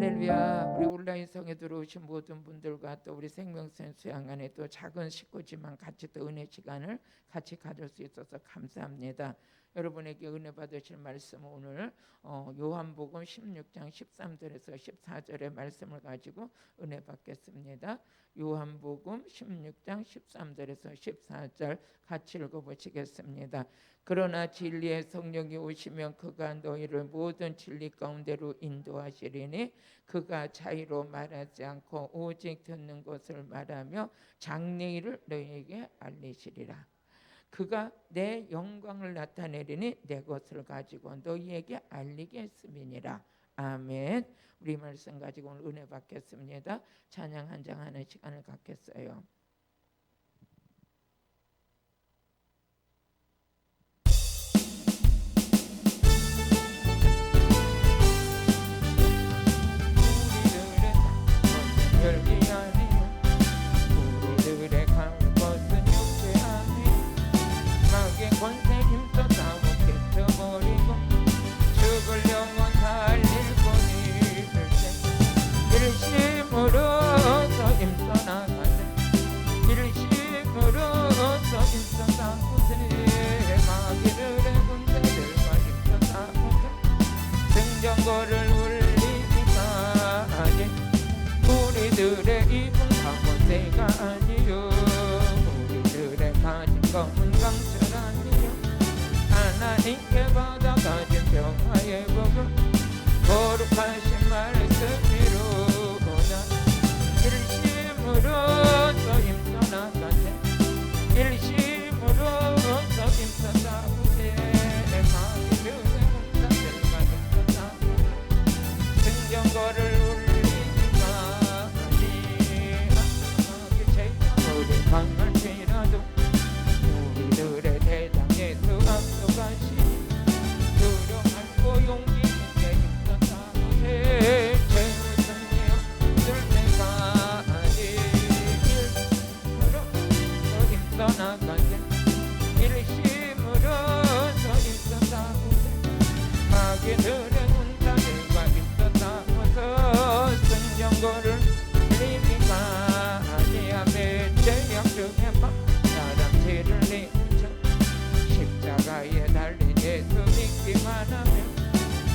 할렐루야. 우리 온라인 성에 들어오신 모든 분들과 또 우리 생명샘 수양안에 또 작은 식구지만 같이 또 은혜 시간을 같이 가질 수 있어서 감사합니다. 여러분에게 은혜 받으실 말씀 오늘 요한복음 16장 13절에서 14절의 말씀을 가지고 은혜 받겠습니다. 요한복음 16장 13절에서 14절 같이 읽어보시겠습니다. 그러나 진리의 성령이 오시면 그가 너희를 모든 진리 가운데로 인도하시리니 그가 자의로 말하지 않고 오직 듣는 것을 말하며 장래일을 너희에게 알리시리라. 그가 내 영광을 나타내리니 내 것을 가지고 너희에게 알리겠음이니라. 아멘. 우리 말씀 가지고 오늘 은혜 받겠습니다. 찬양 한 장 하는 시간을 갖겠어요. 우리들의 갈 것은 육체 아니요 마귀의 권세 힘써 다 벗겨버리고 죽을 영혼 살릴 뿐일세 일심으로서 힘써 나가세 일심으로서 힘써 싸우세 마귀들의 군대들과 힘써 싸우세 승전거를 울리기까지 우리들의 입은 강원대가 아니요 우리들의 가진 검은 강철 아니요 하나님께 받아 가진 평화의 복음 거룩하신 말씀이로다 일심으로서 힘써 나가세 일심으로서 힘써 싸우세 마귀들의 군사들과 힘써 싸우세 승전거를 강할지라도 우리들의 대장 예수 앞서가시 두려움고 용기 있게 힘써 싸우세 죄무선이여 들 때까지 일심으로서 힘써 나가세 일심으로서 힘써 싸우세 마귀들의 군사들과 힘써 싸워서 승전거를 사람들을 내쳐 십자가에 달린 예수 믿기만 하면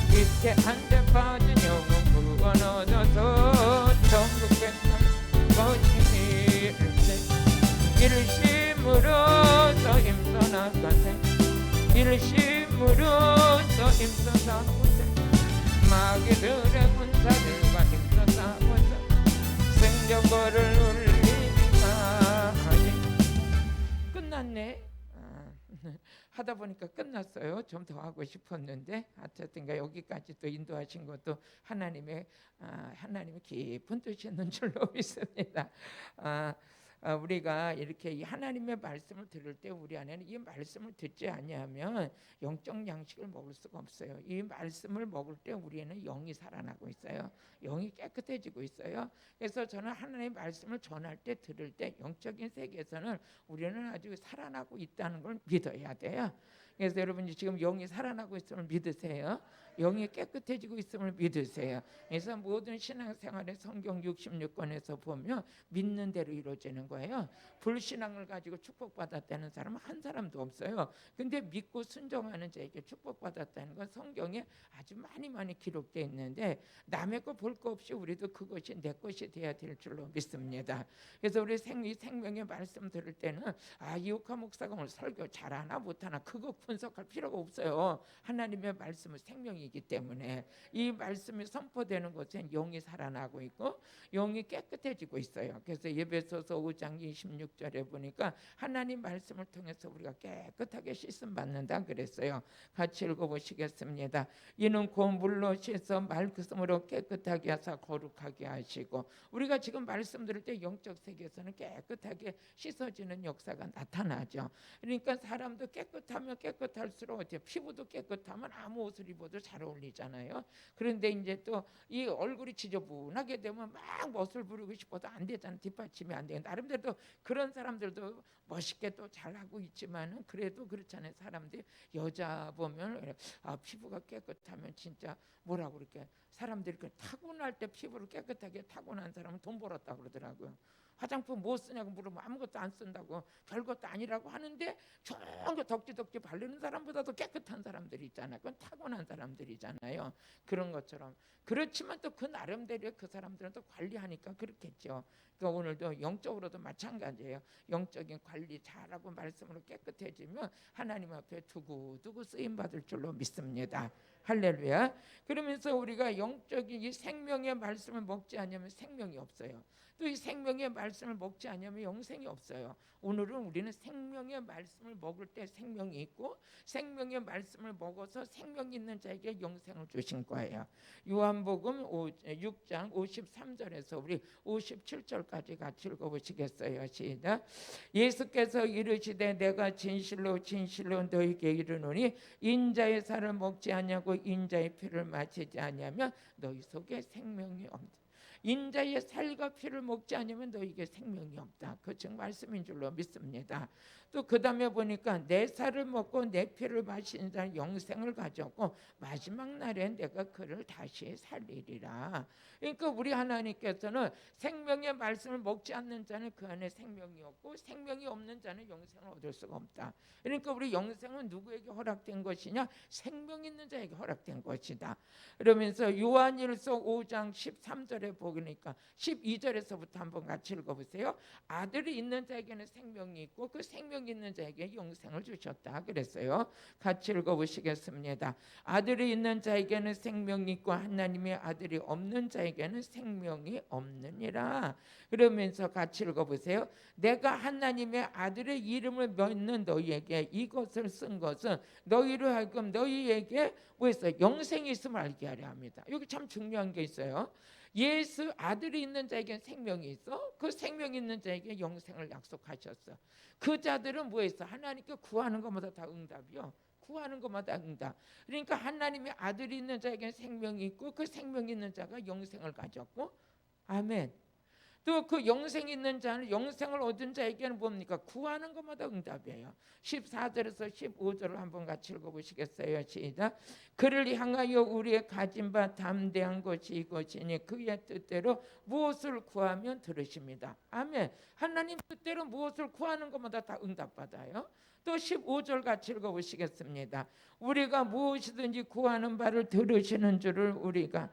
빛에 한데 빠진 영혼 구원 얻어서 천국에서 거친 일세 일심으로서 힘써 나가세 일심으로서 힘써 싸우세 마귀들의 군사들과 힘써 싸워서 승전거를 끝났네. 하다 보니까 끝났어요. 좀 더 하고 싶었는데 어쨌든가 여기까지 또 인도하신 것도 하나님의 깊은 뜻이 있는 줄로 믿습니다. 우리가 이렇게 이 하나님의 말씀을 들을 때 우리 안에는 이 말씀을 듣지 아니하면 영적 양식을 먹을 수가 없어요. 이 말씀을 먹을 때 우리는 영이 살아나고 있어요. 영이 깨끗해지고 있어요. 그래서 저는 하나님의 말씀을 전할 때 들을 때 영적인 세계에서는 우리는 아주 살아나고 있다는 걸 믿어야 돼요. 그래서 여러분이 지금 영이 살아나고 있음을 믿으세요. 영이 깨끗해지고 있음을 믿으세요. 그래서 모든 신앙생활의 성경 66권에서 보면 믿는 대로 이루어지는 거예요. 불신앙을 가지고 축복받았다는 사람은 한 사람도 없어요. 근데 믿고 순종하는 자에게 축복받았다는 건 성경에 아주 많이 기록되어 있는데 남의 거 볼 거 없이 우리도 그것이 내 것이 돼야 될 줄로 믿습니다. 그래서 우리 생명의 말씀 들을 때는 이옥화 목사가 오늘 설교 잘하나 못하나 그거 분석할 필요가 없어요. 하나님의 말씀은 생명이기 때문에 이 말씀이 선포되는 것은 영이 살아나고 있고 영이 깨끗해지고 있어요. 그래서 에베소서 5장 26절에 보니까 하나님 말씀을 통해서 우리가 깨끗하게 씻음 받는다 그랬어요. 같이 읽어보시겠습니다. 이는 곧 물로 씻어 말씀으로 깨끗하게 하사 거룩하게 하시고 우리가 지금 말씀 들을 때 영적 세계에서는 깨끗하게 씻어지는 역사가 나타나죠. 그러니까 사람도 깨끗하면 깨끗할수록 어때요? 피부도 깨끗하면 아무 옷을 입어도 잘 어울리잖아요. 그런데 이제 또 이 얼굴이 지저분하게 되면 막 멋을 부리고 싶어도 안 되잖아요. 뒷받침이 안 돼요. 나름대로 그런 사람들도 멋있게 또 잘하고 있지만은 그래도 그렇잖아요. 사람들이 여자 보면 피부가 깨끗하면 진짜 뭐라고 그렇게 사람들이 타고날 때 피부를 깨끗하게 타고난 사람은 돈 벌었다 그러더라고요. 화장품 뭐 쓰냐고 물으면 아무것도 안 쓴다고, 별것도 아니라고 하는데 좋은 거 덕지덕지 바르는 사람보다도 깨끗한 사람들이 있잖아요. 그건 타고난 사람들이잖아요. 그런 것처럼. 그렇지만 또 그 나름대로 그 사람들은 또 관리하니까 그렇겠죠. 그러니까 오늘도 영적으로도 마찬가지예요. 영적인 관리 잘하고 말씀으로 깨끗해지면 하나님 앞에 두고두고 쓰임 받을 줄로 믿습니다. 할렐루야. 그러면서 우리가 영적인 이 생명의 말씀을 먹지 않으면 생명이 없어요. 또 이 생명의 말씀을 먹지 않으면 영생이 없어요. 오늘은 우리는 생명의 말씀을 먹을 때 생명이 있고 생명의 말씀을 먹어서 생명 있는 자에게 영생을 주신 거예요. 요한복음 6장 53절에서 우리 57절까지 같이 읽어보시겠어요? 시작. 예수께서 이르시되 내가 진실로 진실로 너희에게 이르노니 인자의 살을 먹지 아니하고 인자의 피를 마시지 아니하면 너희 속에 생명이 없다. 인자의 살과 피를 먹지 않으면 너희에게 생명이 없다. 그 즉 말씀인 줄로 믿습니다. 또 그 다음에 보니까 내 살을 먹고 내 피를 마시는 자는 영생을 가졌고 마지막 날에 내가 그를 다시 살리리라. 그러니까 우리 하나님께서는 생명의 말씀을 먹지 않는 자는 그 안에 생명이 없고 생명이 없는 자는 영생을 얻을 수가 없다. 그러니까 우리 영생은 누구에게 허락된 것이냐? 생명 있는 자에게 허락된 것이다. 그러면서 요한일서 5장 13절에 보니까 12절에서부터 한번 같이 읽어보세요. 아들이 있는 자에게는 생명이 있고 그 생명이 있는 자에게 영생을 주셨다 그랬어요. 같이 읽어보시겠습니다. 아들이 있는 자에게는 생명이 있고 하나님의 아들이 없는 자에게는 생명이 없느니라. 그러면서 같이 읽어보세요. 내가 하나님의 아들의 이름을 믿는 너희에게 이것을 쓴 것은 너희로 하여금 너희에게 뭐였어요? 영생이 있음을 알게 하려 합니다. 여기 참 중요한 게 있어요. 예수 아들이 있는 자에게 생명이 있어. 그 생명 있는 자에게 영생을 약속하셨어. 그 자들은 뭐했어? 하나님께 구하는 것마다 다 응답이요. 구하는 것마다 응답. 그러니까 하나님의 아들이 있는 자에게 생명이 있고 그 생명 있는 자가 영생을 가졌고, 아멘. 또 그 영생 있는 자는 영생을 얻은 자에게는 뭡니까? 구하는 것마다 응답이에요. 14절에서 15절을 한번 같이 읽어보시겠어요? 시작. 그를 향하여 우리의 가진 바 담대한 것이 이것이니 그의 뜻대로 무엇을 구하면 들으십니다. 아멘. 하나님 뜻대로 무엇을 구하는 것마다 다 응답받아요. 또 15절 같이 읽어보시겠습니다. 우리가 무엇이든지 구하는 바를 들으시는 줄을 우리가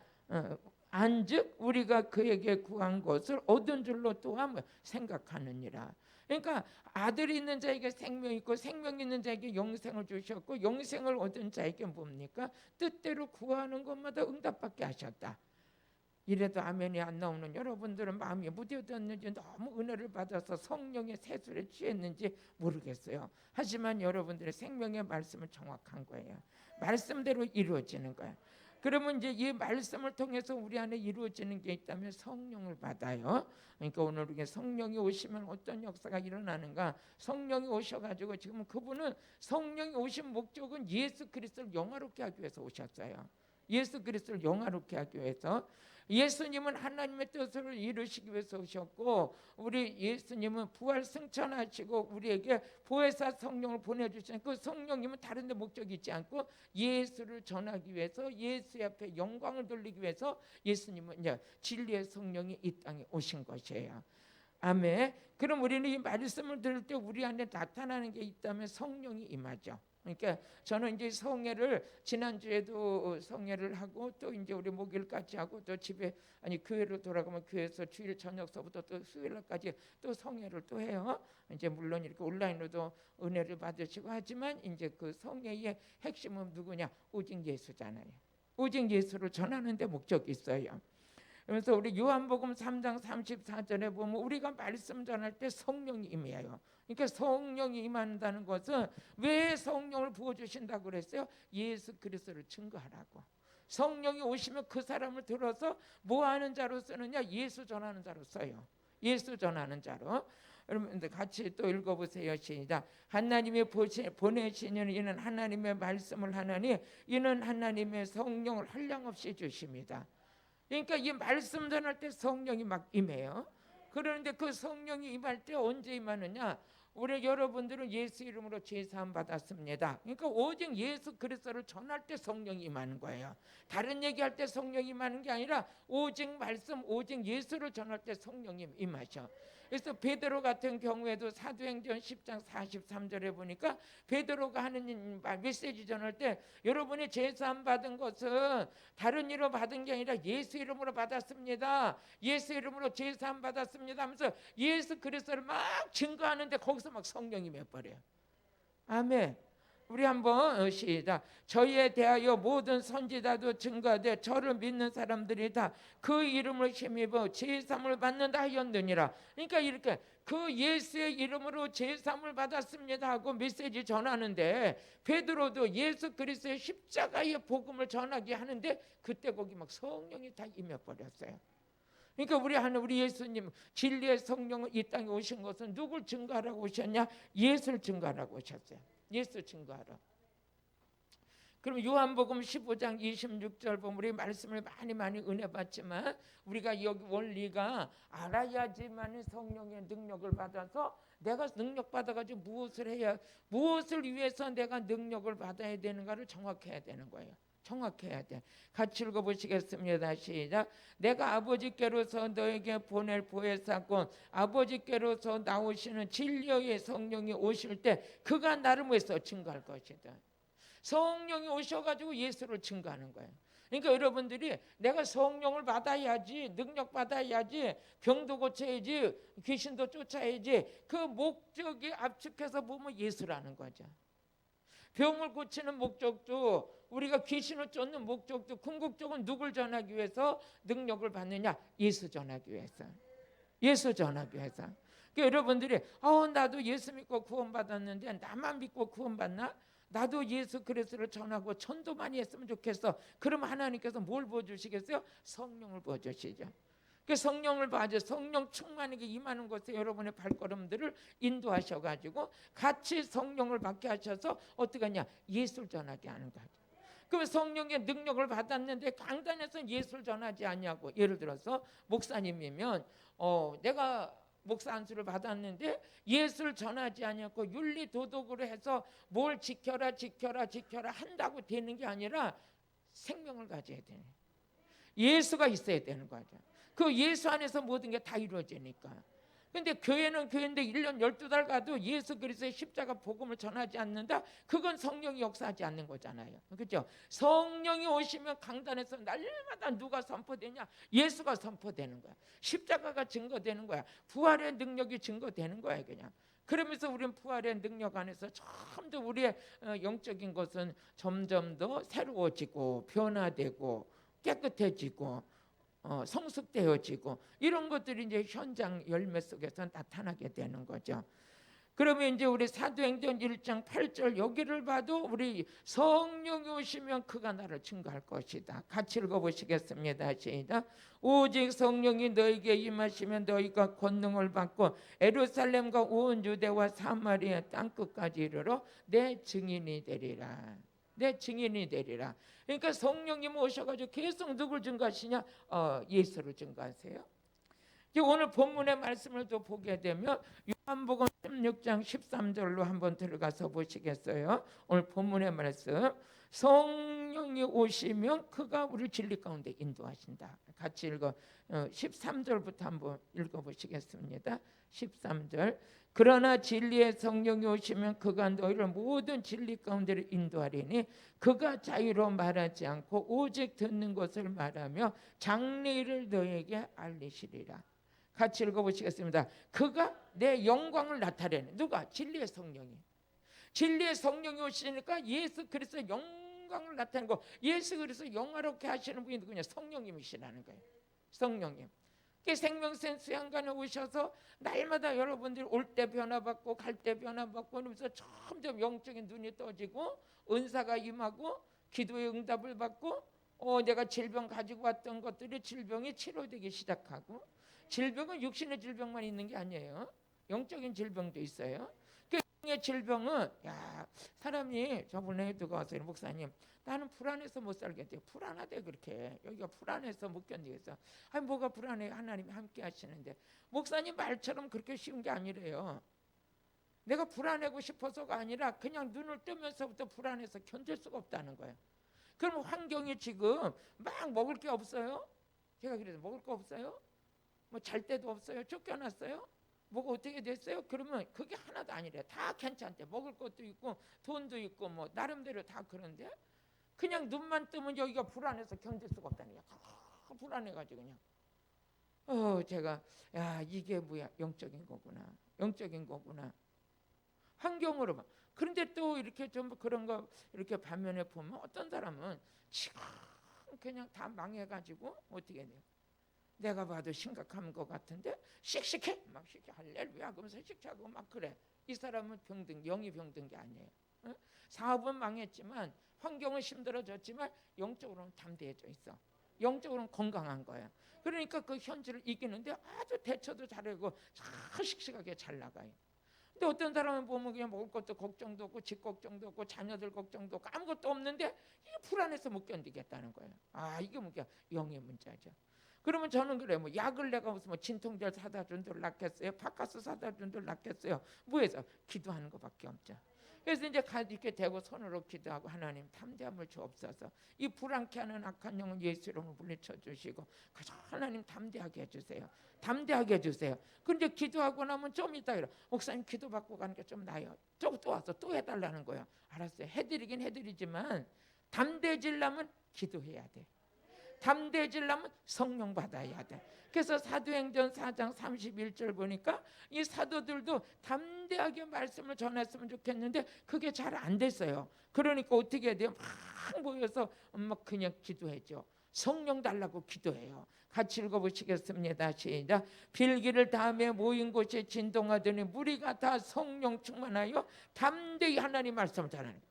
안즉 우리가 그에게 구한 것을 얻은 줄로 또한 생각하느니라. 그러니까 아들이 있는 자에게 생명이 있고 생명 있는 자에게 영생을 주셨고 영생을 얻은 자에게 뭡니까? 뜻대로 구하는 것마다 응답받게 하셨다. 이래도 아멘이 안 나오는 여러분들은 마음이 무뎌졌는지 너무 은혜를 받아서 성령의 세술에 취했는지 모르겠어요. 하지만 여러분들의 생명의 말씀은 정확한 거예요. 말씀대로 이루어지는 거예요. 그러면 이제 이 말씀을 통해서 우리 안에 이루어지는 게 있다면 성령을 받아요. 그러니까 오늘 우리가 성령이 오시면 어떤 역사가 일어나는가? 성령이 오셔가지고 지금 그분은 성령이 오신 목적은 예수 그리스도를 영화롭게 하기 위해서 오셨어요. 예수 그리스도를 영화롭게 하기 위해서. 예수님은 하나님의 뜻을 이루시기 위해서 오셨고 우리 예수님은 부활 승천하시고 우리에게 보혜사 성령을 보내주신 그 성령님은 다른 데 목적이 있지 않고 예수를 전하기 위해서 예수 앞에 영광을 돌리기 위해서 예수님은 이제 진리의 성령이 이 땅에 오신 것이에요. 아멘. 그럼 우리는 이 말씀을 들을 때 우리 안에 나타나는 게 있다면 성령이 임하죠. 그러니까 저는 이제 성회를 지난주에도 성회를 하고 또 이제 우리 목요일까지 하고 또 집에 교회로 돌아가면 교회에서 주일 저녁서부터 또 수요일까지 또 성회를 또 해요. 이제 물론 이렇게 온라인으로도 은혜를 받으시고 하지만 이제 그 성회의 핵심은 누구냐? 오직 예수잖아요. 오직 예수를 전하는 데 목적이 있어요. 그래서 우리 요한복음 3장 34절에 보면 우리가 말씀 전할 때 성령이 임해요. 그러니까 성령이 임한다는 것은 왜 성령을 부어주신다고 그랬어요? 예수 그리스도를 증거하라고. 성령이 오시면 그 사람을 들어서 뭐 하는 자로 쓰느냐? 예수 전하는 자로 써요. 예수 전하는 자로. 여러분들 같이 또 읽어보세요. 시작. 하나님이 보내시는 이는 하나님의 말씀을 하나니 이는 하나님의 성령을 한량없이 주십니다. 그러니까 이 말씀 전할 때 성령이 막 임해요. 그런데 그 성령이 임할 때 언제 임하느냐? 우리 여러분들은 예수 이름으로 죄사함 받았습니다. 그러니까 오직 예수 그리스도를 전할 때 성령이 임하는 거예요. 다른 얘기할 때 성령이 임하는 게 아니라 오직 말씀, 오직 예수를 전할 때 성령이 임하셔. 그래서 베드로 같은 경우에도 사도행전 10장 43절에 보니까 베드로가 하는 메시지 전할 때 여러분이 죄사함 받은 것은 다른 이로 받은 게 아니라 예수 이름으로 받았습니다. 예수 이름으로 죄사함 받았습니다 하면서 예수 그리스도를 막 증거하는데 거기서 막 성령이 맺버려요. 아멘. 우리 한번 시작. 저희에 대하여 모든 선지자도 증거하되 저를 믿는 사람들이 다 그 이름을 힘입어 제사함을 받는다 하였느니라. 그러니까 이렇게 그 예수의 이름으로 제사함을 받았습니다 하고 메시지 전하는데 베드로도 예수 그리스도의 십자가의 복음을 전하게 하는데 그때 거기 막 성령이 다 임해버렸어요. 그러니까 우리 예수님 진리의 성령은 이 땅에 오신 것은 누굴 증거하라고 오셨냐? 예수를 증거하라고 오셨어요. 예수 증거하라. 그럼 요한복음 15장 26절 보면 우리 말씀을 많이 은혜 받지만 우리가 여기 원리가 알아야지만 성령의 능력을 받아서 내가 능력 받아가지고 무엇을 위해서 내가 능력을 받아야 되는가를 정확해야 되는 거예요. 정확해야 돼. 같이 읽어보시겠습니다. 시작. 내가 아버지께로서 너에게 보낼 보혜사건 아버지께로서 나오시는 진리의 성령이 오실 때 그가 나를 위해서 증거할 것이다. 성령이 오셔가지고 예수를 증거하는 거예요. 그러니까 여러분들이 내가 성령을 받아야지, 능력 받아야지, 병도 고쳐야지, 귀신도 쫓아야지, 그 목적이 압축해서 보면 예수라는 거죠. 병을 고치는 목적도 우리가 귀신을 쫓는 목적도 궁극적으로 누굴 전하기 위해서 능력을 받느냐? 예수 전하기 위해서. 예수 전하기 위해서. 그러니까 여러분들이 나도 예수 믿고 구원받았는데 나만 믿고 구원받나? 나도 예수 그리스도를 전하고 전도 많이 했으면 좋겠어. 그럼 하나님께서 뭘 부어주시겠어요? 성령을 부어주시죠. 그 성령을 받아 성령 충만하게 임하는 곳에 여러분의 발걸음들을 인도하셔가지고 같이 성령을 받게 하셔서 어떻게 하냐? 예수를 전하게 하는 거죠. 그럼 성령의 능력을 받았는데 강단에서 예수를 전하지 않냐고. 예를 들어서 목사님이면 내가 목사 안수를 받았는데 예수를 전하지 않냐고 윤리 도덕으로 해서 뭘 지켜라 한다고 되는 게 아니라 생명을 가져야 되네. 예수가 있어야 되는 거죠. 그 예수 안에서 모든 게 다 이루어지니까. 근데 교회는 교회인데 1년 12달 가도 예수 그리스도의 십자가 복음을 전하지 않는다? 그건 성령이 역사하지 않는 거잖아요. 그렇죠? 성령이 오시면 강단에서 날마다 누가 선포되냐? 예수가 선포되는 거야. 십자가가 증거되는 거야. 부활의 능력이 증거되는 거야 그냥. 그러면서 우리는 부활의 능력 안에서 좀 더 우리의 영적인 것은 점점 더 새로워지고 변화되고 깨끗해지고 성숙되어지고 이런 것들이 이제 현장 열매 속에서 나타나게 되는 거죠. 그러면 이제 우리 사도행전 1장 8절 여기를 봐도 우리 성령이 오시면 그가 나를 증거할 것이다. 같이 읽어보시겠습니다. 시작. 오직 성령이 너에게 임하시면 너희가 권능을 받고 예루살렘과 온 유대와 사마리아 땅끝까지 이르러 내 증인이 되리라. 내 증인이 되리라. 그러니까 성령님 오셔가지고 계속 누굴 증거하시냐? 예수를 증거하세요. 오늘 본문의 말씀을 또 보게 되면 요한복음 16장 13절로 한번 들어가서 보시겠어요? 오늘 본문의 말씀. 성령이 오시면 그가 우리 진리 가운데 인도하신다. 같이 읽어 13절부터 한번 읽어보시겠습니다. 13절. 그러나 진리의 성령이 오시면 그가 너희를 모든 진리 가운데를 인도하리니 그가 자유로 말하지 않고 오직 듣는 것을 말하며 장래를 너희에게 알리시리라. 같이 읽어보시겠습니다. 그가 내 영광을 나타내는 누가? 진리의 성령이. 진리의 성령이 오시니까 예수 그리스도의 영광을 나타내고 예수 그리스도 영화롭게 하시는 분이 누구냐? 성령님이시라는 거예요. 성령님. 생명샘 수양관에 오셔서 날마다 여러분들이 올 때 변화받고 갈 때 변화받고 그러면서 점점 영적인 눈이 떠지고 은사가 임하고 기도의 응답을 받고 내가 질병 가지고 왔던 것들이 질병이 치료되기 시작하고 질병은 육신의 질병만 있는 게 아니에요. 영적인 질병도 있어요. 그 영의 질병은 사람이 저번에 누가 와서 목사님 나는 불안해서 못 살겠대요. 불안하대 그렇게. 여기가 불안해서 못 견디겠어. 아니 뭐가 불안해? 하나님이 함께 하시는데. 목사님 말처럼 그렇게 쉬운 게 아니래요. 내가 불안하고 싶어서가 아니라 그냥 눈을 뜨면서부터 불안해서 견딜 수가 없다는 거예요. 그럼 환경이 지금 막 먹을 게 없어요? 제가 그래서 먹을 거 없어요? 뭐 잘 데도 없어요? 쫓겨났어요? 뭐가 어떻게 됐어요? 그러면 그게 하나도 아니래. 다 괜찮대. 먹을 것도 있고 돈도 있고 뭐 나름대로 다 그런데 그냥 눈만 뜨면 여기가 불안해서 견딜 수가 없다는 거야. 불안해가지고 그냥 제가 이게 뭐야? 영적인 거구나. 영적인 거구나. 환경으로만. 그런데 또 이렇게 좀 그런 거 이렇게 반면에 보면 어떤 사람은 지금 그냥 다 망해가지고 어떻게 돼요? 내가 봐도 심각한 것 같은데 씩씩해 막 씩씩 할렐루야 그러면서 씩씩하고 막 그래. 이 사람은 병든 영이 병든 게 아니에요. 사업은 망했지만 환경은 힘들어졌지만 영적으로는 담대해져 있어. 영적으로는 건강한 거야. 그러니까 그 현실을 이기는데 아주 대처도 잘하고 잘 씩씩하게 잘 나가요. 근데 어떤 사람은 보면 그냥 먹을 것도 걱정도 없고 집 걱정도 없고 자녀들 걱정도 없고 아무것도 없는데 이게 불안해서 못 견디겠다는 거예요. 이게 뭐야? 영의 문제죠. 그러면 저는 그래요. 뭐 약을 내가 무슨 뭐 진통제 사다 준 들 낫겠어요? 파카스 사다 준 들 낫겠어요? 뭐해서 기도하는 것밖에 없죠. 그래서 이제 이렇게 대고 손으로 기도하고 하나님 담대함을 주옵소서. 이 불안케 하는 악한 영은 예수 이름으로 물리쳐 주시고 하나님 담대하게 해주세요. 담대하게 해주세요. 그런데 기도하고 나면 좀 이따 이래. 목사님 기도 받고 가는 게 좀 나요. 또 와서 또 해달라는 거예요. 알았어요. 해드리긴 해드리지만 담대해지려면 기도해야 돼. 담대해지려면 성령 받아야 돼. 그래서 사도행전 4장 31절 보니까 이 사도들도 담대하게 말씀을 전했으면 좋겠는데 그게 잘 안 됐어요. 그러니까 어떻게 해야 돼요? 막 모여서 막 그냥 기도해죠. 성령 달라고 기도해요. 같이 읽어보시겠습니다. 시작. 빌기를 다음에 모인 곳에 진동하더니 무리가 다 성령 충만하여 담대히 하나님 말씀을 전하는 거예요.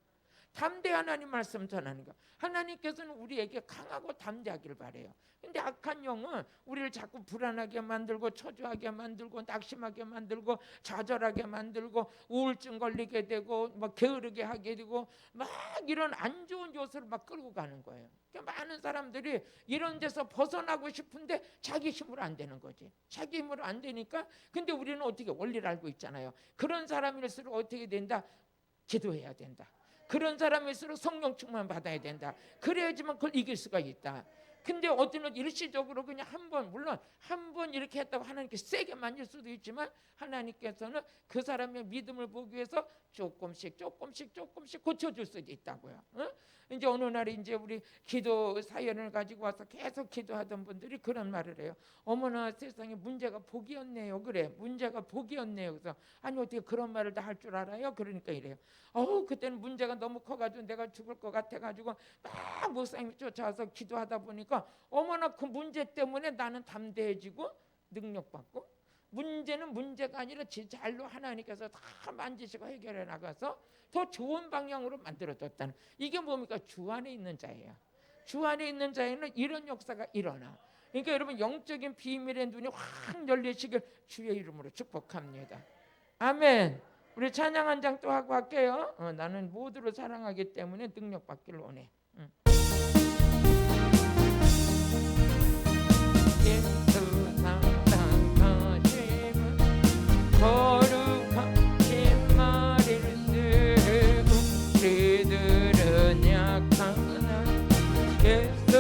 담대 하나님 말씀 전하는 거. 하나님께서는 우리에게 강하고 담대하기를 바래요. 근데 악한 영은 우리를 자꾸 불안하게 만들고 초조하게 만들고 낙심하게 만들고 좌절하게 만들고 우울증 걸리게 되고 막 게으르게 하게 되고 막 이런 안 좋은 요소를 막 끌고 가는 거예요. 그러니까 많은 사람들이 이런 데서 벗어나고 싶은데 자기 힘으로 안 되는 거지. 자기 힘으로 안 되니까. 근데 우리는 어떻게 원리를 알고 있잖아요. 그런 사람일수록 어떻게 된다? 기도해야 된다. 그런 사람일수록 성령 충만 받아야 된다. 그래야지만 그걸 이길 수가 있다. 근데 어떤 일시적으로 그냥 물론 한 번 이렇게 했다고 하나님께 세게 만질 수도 있지만 하나님께서는 그 사람의 믿음을 보기 위해서 조금씩 고쳐줄 수도 있다고요. 이제 어느 날 이제 우리 기도 사연을 가지고 와서 계속 기도하던 분들이 그런 말을 해요. 어머나 세상에 문제가 복이었네요. 그래 문제가 복이었네요. 그래서 아니 어떻게 그런 말을 다 할 줄 알아요? 그러니까 이래요. 그때는 문제가 너무 커가지고 내가 죽을 것 같아가지고 막 목사님이 쫓아와서 기도하다 보니까 어머나 그 문제 때문에 나는 담대해지고 능력받고 문제는 문제가 아니라 제잘로 하나님께서 다 만지시고 해결해 나가서 더 좋은 방향으로 만들어졌다는 이게 뭡니까? 주 안에 있는 자예요. 주 안에 있는 자에는 이런 역사가 일어나. 그러니까 여러분 영적인 비밀의 눈이 확 열리시길 주의 이름으로 축복합니다. 아멘. 우리 찬양 한 장 또 하고 할게요. 나는 모두를 사랑하기 때문에 능력받기를 원해. 예수 사랑하시면 거룩하신 말을 쓰고 우리들은 약하나 예수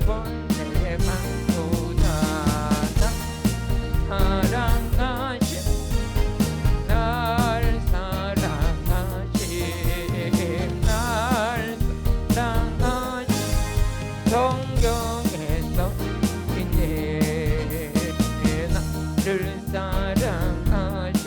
본래만 보다나 사랑하신 날 사랑하신 성경에서 이제 나를 사랑하신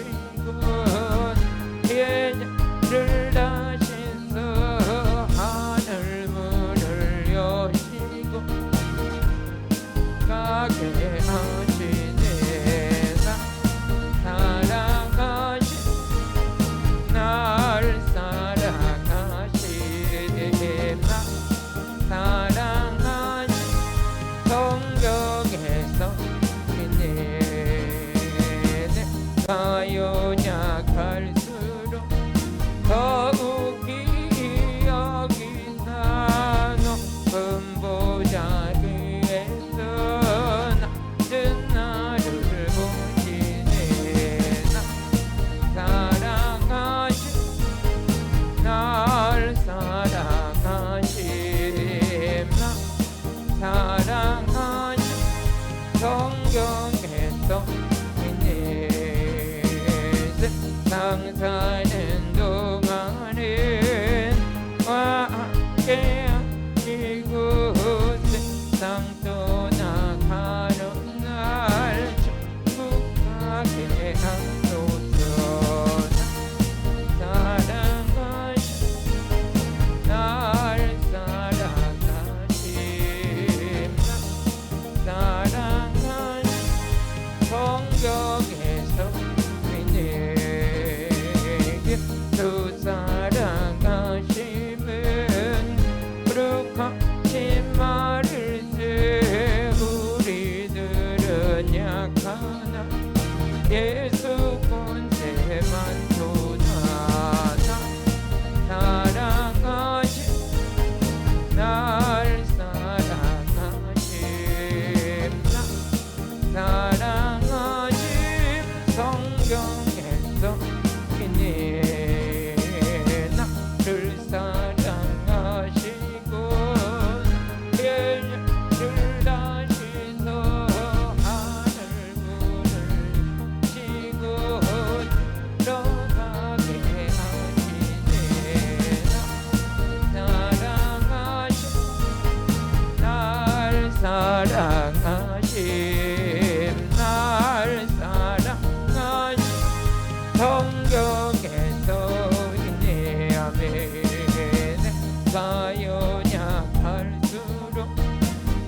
내가 연약할수록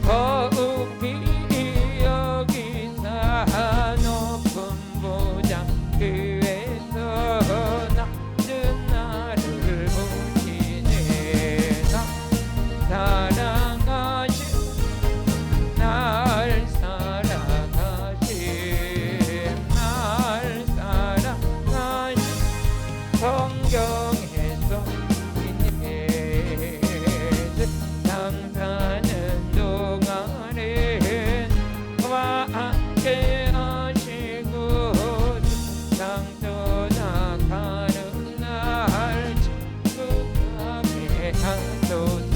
더욱이 여기사 높은 보장 그에서 낮은 나를 보시네. 사랑하신 날 사랑하신 날 사랑하신 성경에서 세상 사는 동안에 와 함께 하시고 세상 떠나가는 날 축복하게 하소서.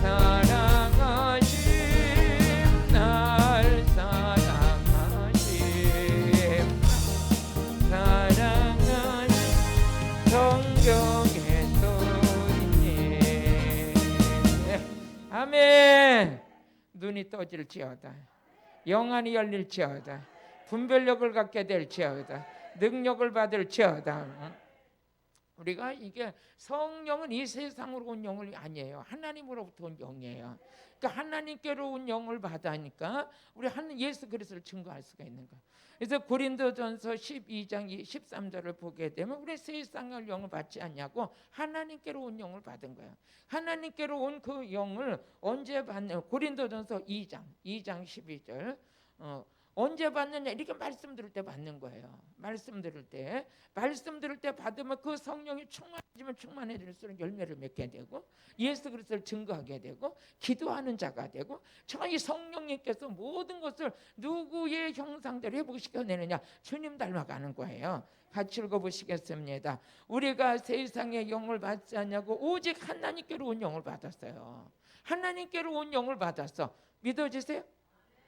사랑하신 날 사랑하신 사랑하신 성경에서 있네. 아멘. 눈이 떠질지어다, 영안이 열릴지어다, 분별력을 갖게 될지어다, 능력을 받을지어다. 우리가 이게 성령은 이 세상으로 온 영이 아니에요. 하나님으로부터 온 영이에요. 그러니까 하나님께로 온 영을 받으니까 우리 예수 그리스도를 증거할 수가 있는 거예요. 그래서 고린도전서 12장 13절을 보게 되면 우리 세상의 영을 받지 않냐고 하나님께로 온 영을 받은 거예요. 하나님께로 온 그 영을 언제 받냐? 고린도전서 2장 12절 언제 받느냐? 이렇게 말씀 들을 때 받는 거예요. 말씀 들을 때 받으면 그 성령이 충만해지면 충만해질수록 열매를 맺게 되고 예수 그리스도를 증거하게 되고 기도하는 자가 되고 이 성령님께서 모든 것을 누구의 형상대로 회복시켜내느냐? 주님 닮아가는 거예요. 같이 읽어보시겠습니다. 우리가 세상의 영을 받지 않냐고 오직 하나님께로 온 영을 받았어요. 하나님께로 온 영을 받았어. 믿어지세요?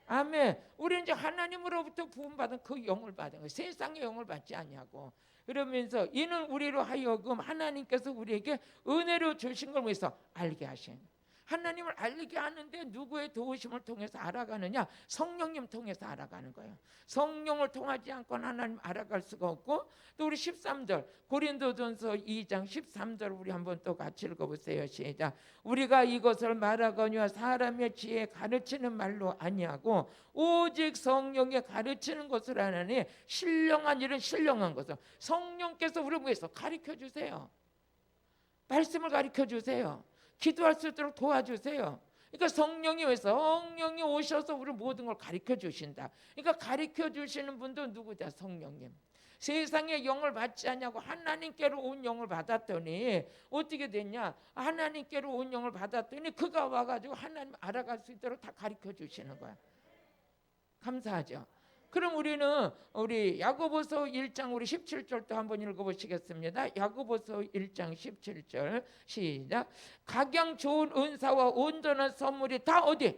아멘. 우리는 이제 하나님으로부터 부음받은 그 영을 받은 거예요. 세상의 영을 받지 않냐고. 그러면서 이는 우리로 하여금 하나님께서 우리에게 은혜로 주신 걸 위해서 알게 하신. 하나님을 알게 하는데 누구의 도우심을 통해서 알아가느냐? 성령님 통해서 알아가는 거예요. 성령을 통하지 않고는 하나님 알아갈 수가 없고, 또 우리 13절 고린도전서 2장 13절 우리 한번 또 같이 읽어보세요. 시작. 우리가 이것을 말하거니와 사람의 지혜 가르치는 말로 아니하고 오직 성령에 가르치는 것을 하나니 신령한 일은 신령한 것을 성령께서 우리를 위해서 가르쳐 주세요. 말씀을 가르쳐 주세요. 기도할 수 있도록 도와주세요. 그러니까 성령이 오셔서 우리 모든 걸 가르쳐 주신다. 그러니까 가르쳐 주시는 분도 누구다? 성령님. 세상의 영을 받지 않냐고 하나님께로 온 영을 받았더니 어떻게 됐냐? 하나님께로 온 영을 받았더니 그가 와가지고 하나님 알아갈 수 있도록 다 가르쳐 주시는 거야. 감사하죠. 그럼 우리 야고보서 1장 우리 17절도 한번 읽어보시겠습니다. 야고보서 1장 17절 시작. 각양 좋은 은사와 온전한 선물이 다 어디?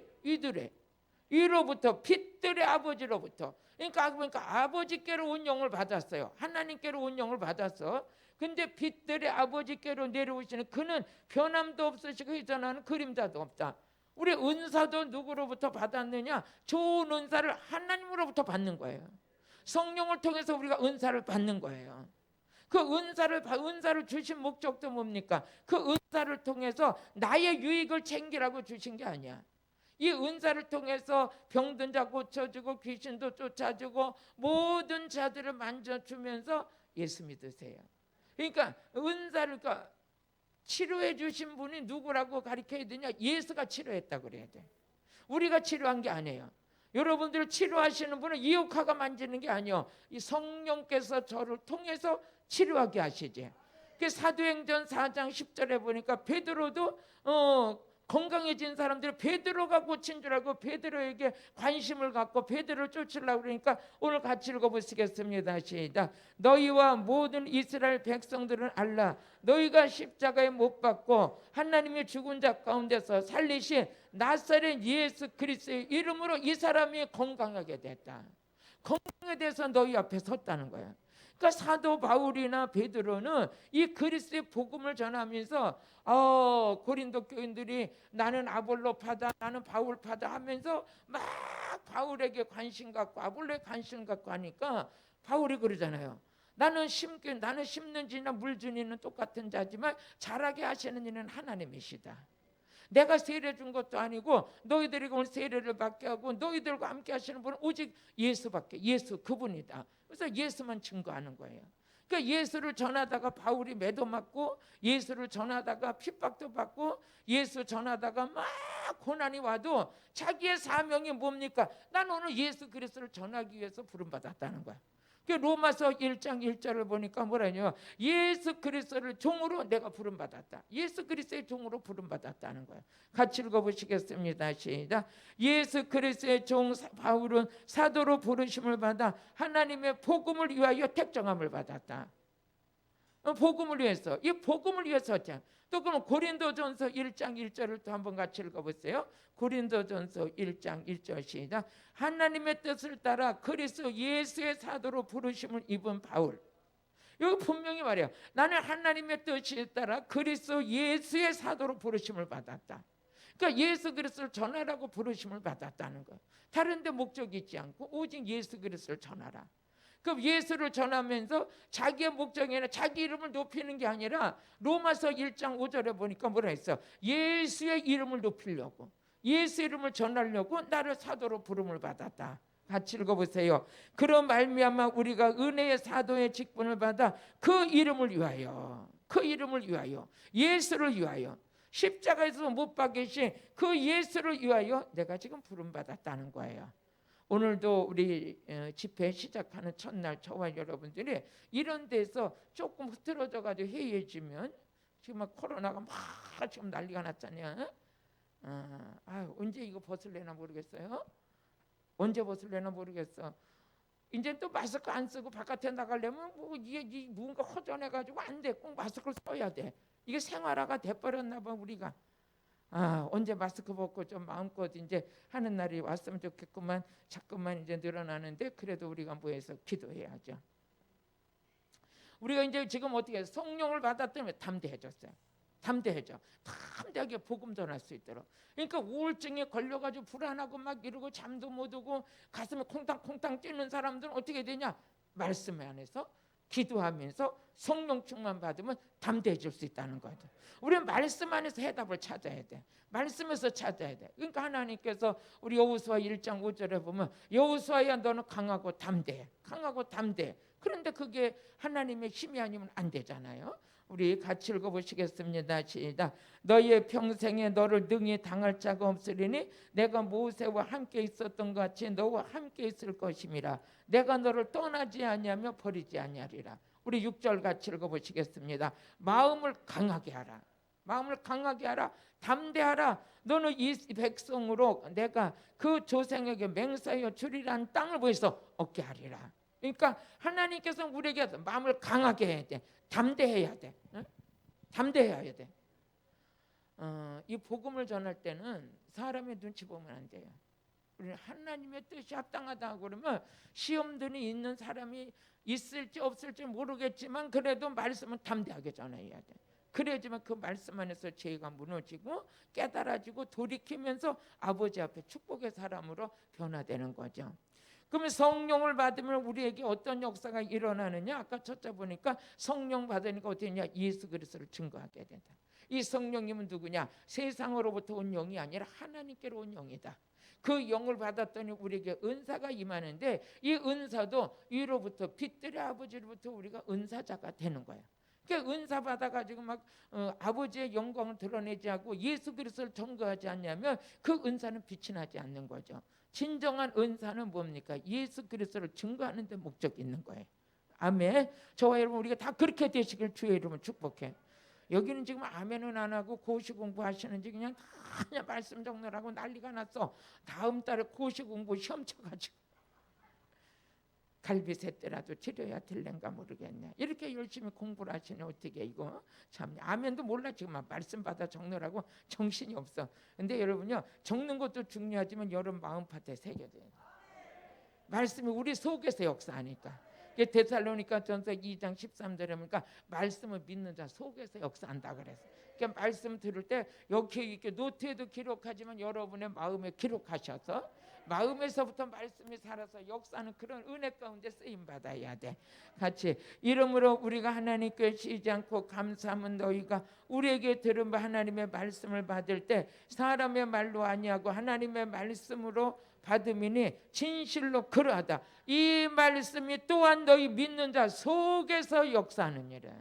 이로부터 빛들의 아버지로부터. 그러니까 아버지께로 온 영을 받았어요. 하나님께로 온 영을 받았어. 근데 빛들의 아버지께로 내려오시는 그는 변함도 없으시고 회전하는 그림자도 없다. 우리 은사도 누구로부터 받았느냐? 좋은 은사를 하나님으로부터 받는 거예요. 성령을 통해서 우리가 은사를 받는 거예요. 그 은사를 주신 목적도 뭡니까? 그 은사를 통해서 나의 유익을 챙기라고 주신 게 아니야. 이 은사를 통해서 병든 자 고쳐주고 귀신도 쫓아주고 모든 자들을 만져주면서 예수 믿으세요. 그러니까 은사를 치료해 주신 분이 누구라고 가르쳐야 되냐? 예수가 치료했다고 그래야 돼. 우리가 치료한 게 아니에요. 여러분들을 치료하시는 분은 이옥화가 만지는 게 아니에요. 이 성령께서 저를 통해서 치료하게 하시지. 그 사도행전 4장 10절에 보니까 베드로도 건강해진 사람들이 베드로가 고친 줄 알고 베드로에게 관심을 갖고 베드로를 쫓으려고 그러니까 오늘 같이 읽어보시겠습니다. 시작. 너희와 모든 이스라엘 백성들은 알라. 너희가 십자가에 못 박고 하나님의 죽은 자 가운데서 살리신 나사렛 예수 그리스도의 이름으로 이 사람이 건강하게 됐다. 건강에 대해서 너희 앞에 섰다는 거야. 그러니까 사도 바울이나 베드로는 이 그리스도의 복음을 전하면서 고린도 교인들이 나는 아볼로파다, 나는 바울파다 하면서 막 바울에게 관심 갖고 아볼로에 관심 갖고 하니까 바울이 그러잖아요. 나는 심는 지나 물 주는 이는 똑같은 자지만 자라게 하시는 이는 하나님이시다. 내가 세례 준 것도 아니고 너희들에게 오늘 세례를 받게 하고 너희들과 함께 하시는 분은 오직 예수밖에, 예수 그분이다. 그래서 예수만 증거하는 거예요. 그러니까 예수를 전하다가 바울이 매도 맞고, 예수를 전하다가 핍박도 받고, 예수 전하다가 막 고난이 와도 자기의 사명이 뭡니까? 난 오늘 예수 그리스도를 전하기 위해서 부름받았다는 거야. 로마서 1장 1절을 보니까 뭐라냐? 예수 그리스도를 종으로 내가 부름받았다. 예수 그리스도의 종으로 부름받았다는 거예요. 같이 읽어보시겠습니다. 시작. 예수 그리스도의 종 바울은 사도로 부르심을 받아 하나님의 복음을 위하여 택정함을 받았다. 복음을 위해서, 이 복음을 위해서죠. 또 그럼 고린도전서 1장 1절을 또 한번 같이 읽어보세요. 고린도전서 1장 1절 시작. 하나님의 뜻을 따라 그리스도 예수의 사도로 부르심을 입은 바울. 여기 분명히 말해요. 나는 하나님의 뜻에 따라 그리스도 예수의 사도로 부르심을 받았다. 그러니까 예수 그리스도를 전하라고 부르심을 받았다는 거예요. 다른 데 목적이 있지 않고 오직 예수 그리스도를 전하라. 그럼 예수를 전하면서 자기의 목적이 아니라 자기 이름을 높이는 게 아니라 로마서 1장 5절에 보니까 뭐라 했어? 예수의 이름을 높이려고, 예수 이름을 전하려고 나를 사도로 부름을 받았다. 같이 읽어보세요. 그런 말미암아 우리가 은혜의 사도의 직분을 받아 그 이름을 위하여, 그 이름을 위하여, 예수를 위하여, 십자가에서 못 박히신 그 예수를 위하여 내가 지금 부름 받았다는 거예요. 오늘도 우리 집회 시작하는 첫날 저와 여러분들이 이런 데서 조금 흐트러져 가지고 해이해지면, 지금 막 코로나가 막 지금 난리가 났잖아요. 언제 이거 벗을래나 모르겠어요. 언제 벗을래나 모르겠어. 이제 또 마스크 안 쓰고 바깥에 나가려면 이게 뭔가 허전해 가지고 안 돼. 꼭 마스크를 써야 돼. 이게 생활화가 돼버렸나 봐 우리가. 언제 마스크 벗고 좀 마음껏 이제 하는 날이 왔으면 좋겠구만. 자꾸만 이제 늘어나는데, 그래도 우리가 뭐해서 기도해야죠. 우리가 이제 지금 어떻게 해서 성령을 받았더니 담대해졌어요. 담대하게 복음 전할 수 있도록. 그러니까 우울증에 걸려가지고 불안하고 막 이러고 잠도 못 오고 가슴에 콩탕콩탕 뛰는 사람들은 어떻게 되냐? 말씀 안에서 기도하면서 성령 충만 받으면 담대해질 수 있다는 거죠. 우리는 말씀 안에서 해답을 찾아야 돼. 말씀에서 찾아야 돼. 그러니까 하나님께서 우리 여호수아 1장 5절에 보면 여호수아야 너는 강하고 담대해. 그런데 그게 하나님의 힘이 아니면 안 되잖아요. 우리 같이 읽어보시겠습니다. 시작. 너희의 평생에 너를 능히 당할 자가 없으리니 내가 모세와 함께 있었던 것 같이 너와 함께 있을 것임이라. 내가 너를 떠나지 아니하며 버리지 아니하리라. 우리 6절 같이 읽어보시겠습니다. 마음을 강하게 하라. 담대하라. 너는 이 백성으로 내가 그 조상에게 맹세하여 주리라는 땅을 보여서 얻게 하리라. 그러니까 하나님께서 우리에게 마음을 강하게 해야 돼. 담대해야 돼. 담대해야 돼. 이 복음을 전할 때는 사람의 눈치 보면 안 돼요. 우리는 하나님의 뜻이 합당하다고 그러면 시험들이 있는 사람이 있을지 없을지 모르겠지만 그래도 말씀은 담대하게 전해야 돼. 그래야지만 그 말씀 안에서 죄가 무너지고 깨달아지고 돌이키면서 아버지 앞에 축복의 사람으로 변화되는 거죠. 그러면 성령을 받으면 우리에게 어떤 역사가 일어나느냐? 아까 첫째 보니까 성령 받으니까 어떻게 되냐? 예수 그리스도를 증거하게 된다. 이 성령님은 누구냐? 세상으로부터 온 영이 아니라 하나님께로 온 영이다. 그 영을 받았더니 우리에게 은사가 임하는데 이 은사도 위로부터 빛들의 아버지로부터 우리가 은사자가 되는 거야. 그러니까 은사 받아가지고 막 아버지의 영광을 드러내지 않고 예수 그리스도를 전거하지 않냐면 그 은사는 빛이 나지 않는 거죠. 진정한 은사는 뭡니까? 예수 그리스도를 증거하는 데 목적이 있는 거예요. 아멘. 저와 여러분 우리가 다 그렇게 되시길 주의 이름으로 축복해. 여기는 지금 아멘은 안 하고 고시 공부하시는지 그냥 말씀 적느라고 난리가 났어. 다음 달에 고시 공부 시험 쳐가지고 갈비새 때라도 치료해야 될는가 모르겠네. 이렇게 열심히 공부를 하시네. 어떻게 이거 참 아멘도 몰라. 지금 말씀 받아 적느라고 정신이 없어. 근데 여러분요, 적는 것도 중요하지만 여러분 마음밭에 새겨져요. 말씀이 우리 속에서 역사하니까. 데살로니가전서 2장 13절에 보니까 말씀을 믿는 자 속에서 역사한다 그랬어요. 그러니까 말씀 들을 때 여기 이렇게 노트에도 기록하지만 여러분의 마음에 기록하셔서 마음에서부터 말씀이 살아서 역사하는 그런 은혜 가운데 쓰임 받아야 돼. 같이 이름으로 우리가 하나님께 쉬지 않고 감사하면 너희가 우리에게 들은 바 하나님의 말씀을 받을 때 사람의 말로 아니하고 하나님의 말씀으로 받음이니 진실로 그러하다. 이 말씀이 또한 너희 믿는 자 속에서 역사하느니라.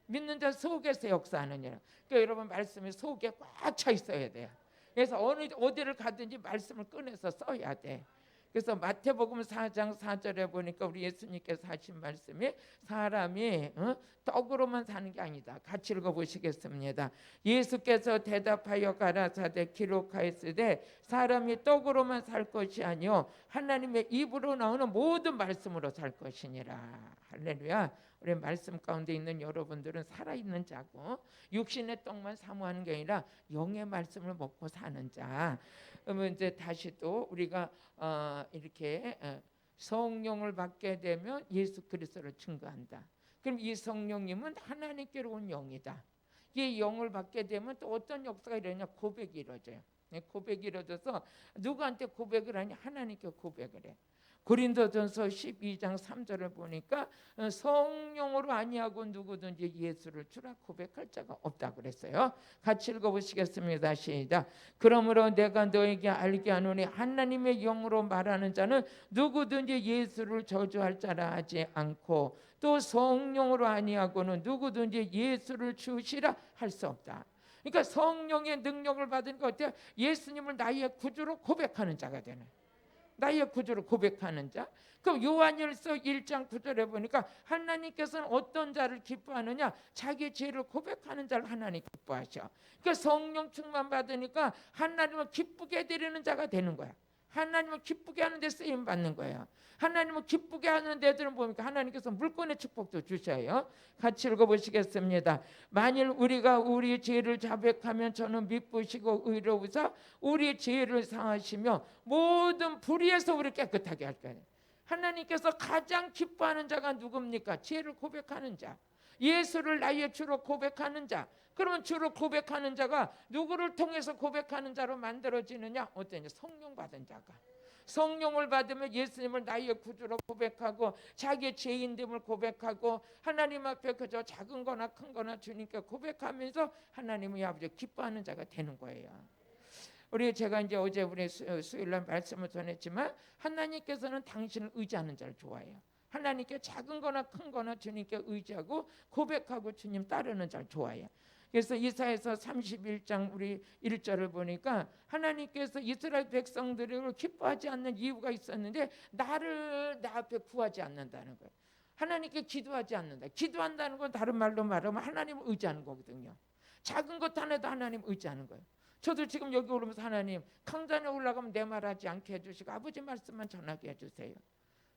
믿는 자 속에서 역사하느니라. 그러니까 여러분 말씀이 속에 꽉 차 있어야 돼요. 그래서 어디를 가든지 말씀을 꺼내서 써야 돼. 그래서 마태복음 4장 4절에 보니까 우리 예수님께서 하신 말씀이 사람이 떡으로만 사는 게 아니다. 같이 읽어보시겠습니다. 예수께서 대답하여 가라사대 기록하였으되 사람이 떡으로만 살 것이 아니요 하나님의 입으로 나오는 모든 말씀으로 살 것이니라. 할렐루야. 우리 말씀 가운데 있는 여러분들은 살아있는 자고 육신의 떡만 사모하는 게 아니라 영의 말씀을 먹고 사는 자. 그러면 이제 다시 또 우리가 이렇게 성령을 받게 되면 예수 그리스도를 증거한다. 그럼 이 성령님은 하나님께로 온 영이다. 이 영을 받게 되면 또 어떤 역사가 일어나냐? 고백이 이루어져요. 고백이 이루어져서 누구한테 고백을 하냐? 하나님께 고백을 해. 고린도전서 12장 3절을 보니까 성령으로 아니하고 누구든지 예수를 주라 고백할 자가 없다 그랬어요. 같이 읽어보시겠습니다. 시작. 그러므로 내가 너에게 알게 하노니 하나님의 영으로 말하는 자는 누구든지 예수를 저주할 자라 하지 않고 또 성령으로 아니하고는 누구든지 예수를 주시라 할 수 없다. 그러니까 성령의 능력을 받으니까 어때요? 예수님을 나의 구주로 고백하는 자가 되는. 나의 구주를 고백하는 자. 그럼 요한일서 1장 9절에 보니까 하나님께서는 어떤 자를 기뻐하느냐? 자기 죄를 고백하는 자를 하나님 기뻐하셔. 그러니까 성령 충만 받으니까 하나님을 기쁘게 드리는 자가 되는 거야. 하나님을 기쁘게 하는 데 쓰임 받는 거예요. 하나님을 기쁘게 하는 데들은 보니까 하나님께서 물권의 축복도 주셔요. 같이 읽어보시겠습니다. 만일 우리가 우리 죄를 자백하면 저는 미쁘시고 의로우사 우리 죄를 사하시며 모든 불의에서 우리 깨끗하게 할 거예요. 하나님께서 가장 기뻐하는 자가 누굽니까? 죄를 고백하는 자. 예수를 나의 주로 고백하는 자. 그러면 주로 고백하는 자가 누구를 통해서 고백하는 자로 만들어지느냐? 어떠냐? 성령 받은 자가. 성령을 받으면 예수님을 나의 구주로 고백하고 자기의 죄인됨을 고백하고 하나님 앞에 그저 작은 거나 큰 거나 주님께 고백하면서 하나님의 아버지 기뻐하는 자가 되는 거예요. 제가 이제 어제 우리 수요일날 말씀을 전했지만 하나님께서는 당신을 의지하는 자를 좋아해요. 하나님께 작은 거나 큰 거나 주님께 의지하고 고백하고 주님 따르는 자를 좋아해요. 그래서 이사야서 31장 우리 1절을 보니까 하나님께서 이스라엘 백성들을 기뻐하지 않는 이유가 있었는데 나를 나 앞에 구하지 않는다는 거예요. 하나님께 기도하지 않는다. 기도한다는 건 다른 말로 말하면 하나님을 의지하는 거거든요. 작은 것 하나도 하나님 의지하는 거예요. 저도 지금 여기 오면서 하나님 강단에 올라가면 내 말하지 않게 해주시고 아버지 말씀만 전하게 해주세요.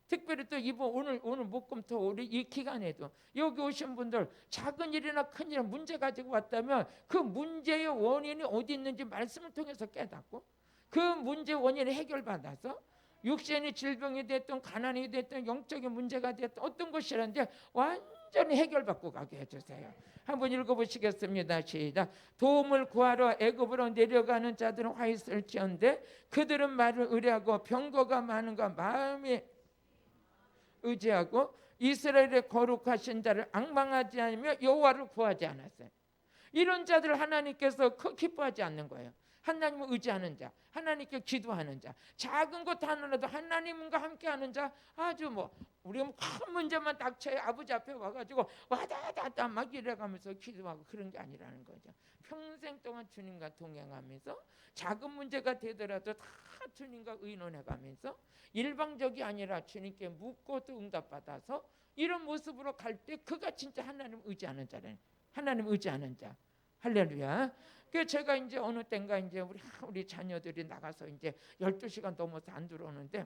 특별히 또 이번 오늘 목금토 우리 이 기간에도 여기 오신 분들 작은 일이나 큰 일 문제 가지고 왔다면 그 문제의 원인이 어디 있는지 말씀을 통해서 깨닫고 그 문제 원인을 해결받아서 육신이 질병이 됐든 가난이 됐든 영적인 문제가 됐든 어떤 것이라는데 완전히 해결받고 가게 해주세요. 한번 읽어보시겠습니다. 시작. 도움을 구하러 애굽으로 내려가는 자들은 화 있을지언데 그들은 말을 의뢰하고 병거가 많은가 마음이 의지하고 이스라엘의 거룩하신 자를 앙망하지 않으며 여호와를 구하지 않았어요. 이런 자들을 하나님께서 기뻐하지 않는 거예요. 하나님을 의지하는 자, 하나님께 기도하는 자, 작은 것 하나라도 하나님과 함께하는 자, 아주 우리가 큰 문제만 닥쳐야 아버지 앞에 와가지고 와다다다 막 이래가면서 기도하고 그런 게 아니라는 거죠. 평생 동안 주님과 동행하면서 작은 문제가 되더라도 다 주님과 의논해가면서 일방적이 아니라 주님께 묻고 또 응답받아서 이런 모습으로 갈 때 그가 진짜 하나님 의지하는 자라는 하나님 의지하는 자. 할렐루야. 그 제가 이제 어느 때인가 이제 우리 자녀들이 나가서 이제 12시간 넘어서 안 들어오는데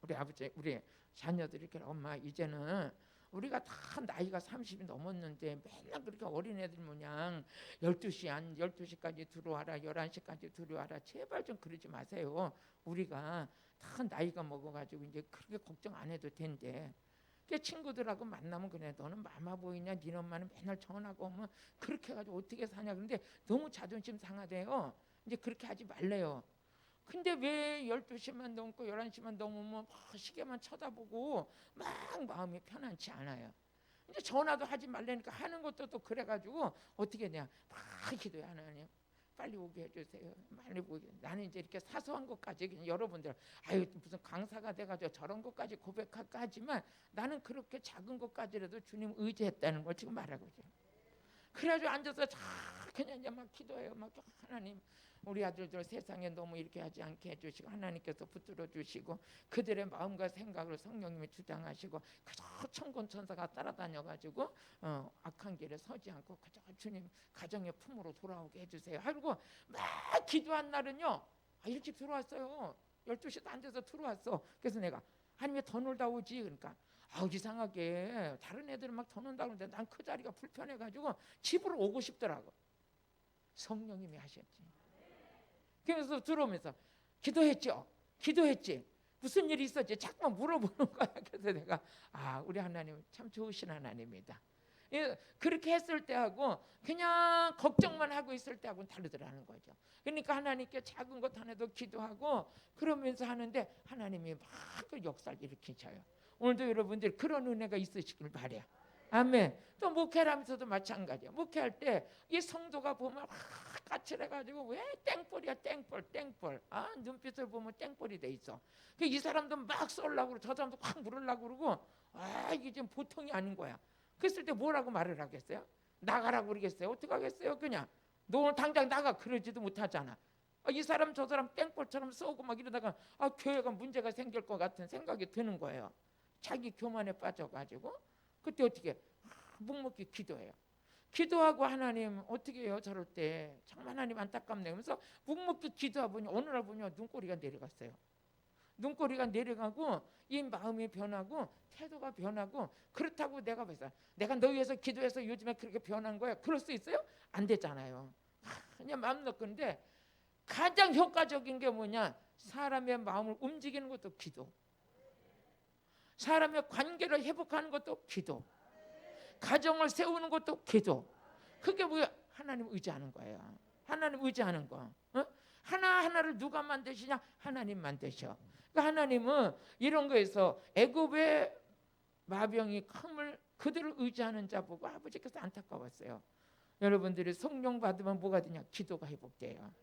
우리 아버지 우리 자녀들이 엄마 이제는 우리가 다 나이가 30이 넘었는데 맨날 그렇게 어린애들 모양 12시까지 들어와라, 11시까지 들어와라. 제발 좀 그러지 마세요. 우리가 다 나이가 먹어가지고 이제 그렇게 걱정 안 해도 된대. 그 친구들하고 만나면 그래, 너는 마마 보이냐, 네 엄마는 맨날 전화가 오면 그렇게 해가지고 어떻게 사냐. 그런데 너무 자존심 상하대요. 이제 그렇게 하지 말래요. 근데 왜 12시만 넘고 11시만 넘으면 막 시계만 쳐다보고 막 마음이 편안치 않아요. 이제 전화도 하지 말라니까 하는 것도 또 그래가지고 어떻게 해야 막 기도해. 하나님 빨리 오게 해주세요. 빨리 오게. 나는 이제 이렇게 사소한 것까지 그냥 여러분들 아유 무슨 강사가 돼가지고 저런 것까지 고백할까 하지만 나는 그렇게 작은 것까지라도 주님 의지했다는 걸 지금 말하고 있어요. 그래가지고 앉아서 그냥 이제 막 기도해요. 막 하나님 우리 아들들 세상에 너무 이렇게 하지 않게 해주시고 하나님께서 붙들어 주시고 그들의 마음과 생각을 성령님이 주장하시고 그저 천군천사가 따라다녀가지고 악한 길에 서지 않고 그저 주님 가정의 품으로 돌아오게 해주세요. 하고 막 기도한 날은요 일찍 들어왔어요. 12시도 안 돼서 들어왔어. 그래서 내가 하나님 더 놀다 오지. 그러니까 이상하게 다른 애들은 막 더 논다고 하는데 난 그 자리가 불편해가지고 집으로 오고 싶더라고. 성령님이 하셨지. 그래서 들어오면서 기도했지. 무슨 일이 있었지? 자꾸만 물어보는 거야. 그래서 내가 우리 하나님 참 좋으신 하나님이다. 그렇게 했을 때하고 그냥 걱정만 하고 있을 때하고는 다르더라는 거죠. 그러니까 하나님께 작은 것 하나도 기도하고 그러면서 하는데 하나님이 막 그 역사를 일으키셔요. 오늘도 여러분들 그런 은혜가 있으시길 바래요. 아멘. 또 목회하면서도 마찬가지야. 목회할 때 이 성도가 보면 막 까칠해가지고 왜 땡벌이야 땡벌. 눈빛을 보면 땡벌이 돼 있어. 이 사람도 막 쏠라고 그러고 저 사람도 확 물으려고 그러고 이게 지금 보통이 아닌 거야. 그랬을 때 뭐라고 말을 하겠어요? 나가라고 그러겠어요? 어떻게 하겠어요? 그냥 너 당장 나가 그러지도 못하잖아. 이 사람 저 사람 땡벌처럼 쏘고 막 이러다가 교회가 문제가 생길 것 같은 생각이 드는 거예요. 자기 교만에 빠져가지고 그때 어떻게 묵묵히 기도해요. 기도하고 하나님 어떻게 해요? 저럴 때 정말 하나님 안타깝네요. 그래서 묵묵히 기도하고 보니 어느 날 보니 눈꼬리가 내려갔어요. 눈꼬리가 내려가고 이 마음이 변하고 태도가 변하고 그렇다고 내가 벌써 내가 너 위해서 기도해서 요즘에 그렇게 변한 거야. 그럴 수 있어요? 안 되잖아요. 그냥 마음 놓고인데 가장 효과적인 게 뭐냐? 사람의 마음을 움직이는 것도 기도. 사람의 관계를 회복하는 것도 기도. 가정을 세우는 것도 기도. 그게 뭐야? 하나님 의지하는 거예요. 하나님 의지하는 거. 하나하나를 누가 만드시냐? 하나님 만드셔. 그러니까 하나님은 이런 거에서 애굽의 마병이 큼을 그들을 의지하는 자 보고 아버지께서 안타까웠어요. 여러분들이 성령 받으면 뭐가 되냐? 기도가 회복돼요.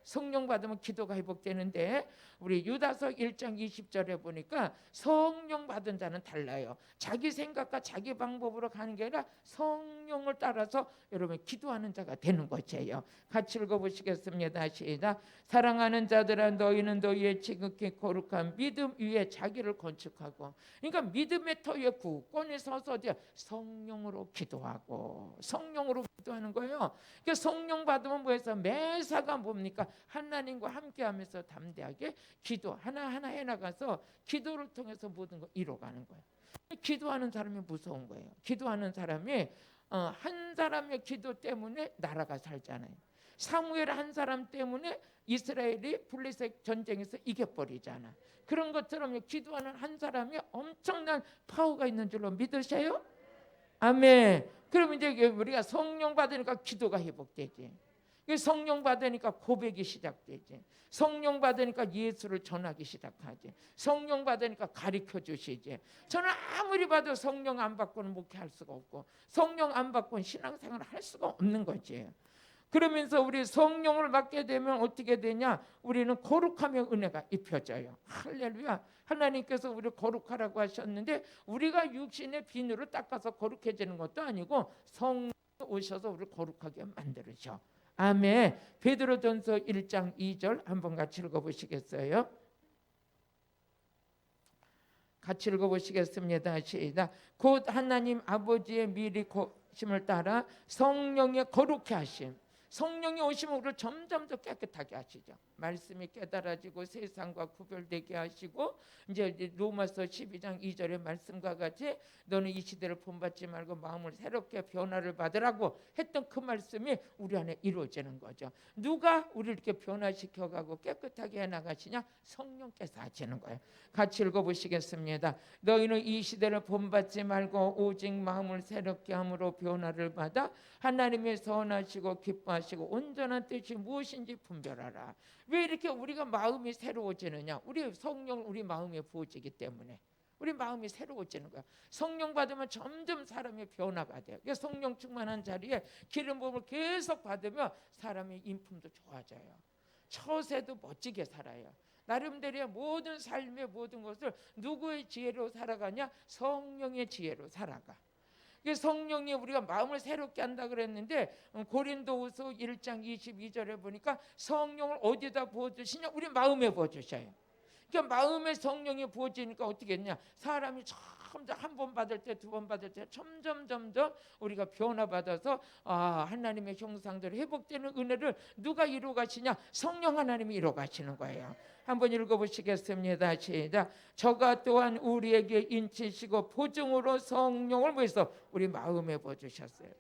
성령 받으면 기도가 회복되는데 우리 유다서 1장 20절에 보니까 성령 받은 자는 달라요. 자기 생각과 자기 방법으로 가는 게 아니라 성령을 따라서 여러분 기도하는 자가 되는 것이에요. 같이 읽어보시겠습니다. 시작. 사랑하는 자들아 너희는 너희의 지극히 거룩한 믿음 위에 자기를 건축하고 그러니까 믿음의 터에 굳건히 서서 성령으로 기도하고 성령으로 기도하는 거예요. 그러니까 성령 받으면 뭐해서 매사가 뭡니까? 하나님과 함께하면서 담대하게 기도 하나하나 해나가서 기도를 통해서 모든 걸 이뤄가는 거예요. 기도하는 사람이 무서운 거예요. 기도하는 사람이 한 사람의 기도 때문에 나라가 살잖아요. 사무엘 한 사람 때문에 이스라엘이 블레셋 전쟁에서 이겨버리잖아. 그런 것처럼 기도하는 한 사람이 엄청난 파워가 있는 줄로 믿으세요? 아멘. 그러면 이제 우리가 성령 받으니까 기도가 회복되지. 성령 받으니까 고백이 시작되지. 성령 받으니까 예수를 전하기 시작하지. 성령 받으니까 가르쳐 주시지. 저는 아무리 봐도 성령 안 받고는 목회할 수가 없고 성령 안 받고는 신앙생활을 할 수가 없는 거지. 그러면서 우리 성령을 받게 되면 어떻게 되냐? 우리는 거룩하며 은혜가 입혀져요. 할렐루야. 하나님께서 우리를 거룩하라고 하셨는데 우리가 육신의 비누를 닦아서 거룩해지는 것도 아니고 성령 오셔서 우리를 거룩하게 만들으셔. 아멘. 베드로전서 1장 2절 한번 같이 읽어보시겠어요? 같이 읽어보시겠습니다. 시작. 곧 하나님 아버지의 미리 고심을 따라 성령의 거룩해 하심. 성령이 오시면 우리를 점점 더 깨끗하게 하시죠. 말씀이 깨달아지고 세상과 구별되게 하시고, 이제 로마서 12장 2절의 말씀과 같이 너는 이 시대를 본받지 말고 마음을 새롭게 변화를 받으라고 했던 그 말씀이 우리 안에 이루어지는 거죠. 누가 우리를 이렇게 변화시켜가고 깨끗하게 해나가시냐? 성령께서 하시는 거예요. 같이 읽어보시겠습니다. 너희는 이 시대를 본받지 말고 오직 마음을 새롭게 함으로 변화를 받아 하나님의 선하시고 기뻐하시고 온전한 뜻이 무엇인지 분별하라. 왜 이렇게 우리가 마음이 새로워지느냐? 우리 성령 우리 마음에 부어지기 때문에 우리 마음이 새로워지는 거야. 성령 받으면 점점 사람이 변화가 돼요. 성령 충만한 자리에 기름 부음을 계속 받으면 사람의 인품도 좋아져요. 처세도 멋지게 살아요. 나름대로의 모든 삶의 모든 것을 누구의 지혜로 살아가냐? 성령의 지혜로 살아가. 성령이 우리가 마음을 새롭게 한다 그랬는데 고린도후서 1장 22절에 보니까 성령을 어디다 부어주시냐? 우리 마음에 부어주셔요. 그러니까 마음에 성령이 부어지니까 어떻게 했냐? 사람이 점점 한 번 받을 때, 두 번 받을 때 점점 우리가 변화받아서 하나님의 형상대로 회복되는 은혜를 누가 이루어 가시냐? 성령 하나님이 이루어 가시는 거예요. 한번 읽어보시겠습니다. 시작. 저가 또한 우리에게 인치시고 보증으로 성령을 뭐해서 우리 마음에 부어주셨어요.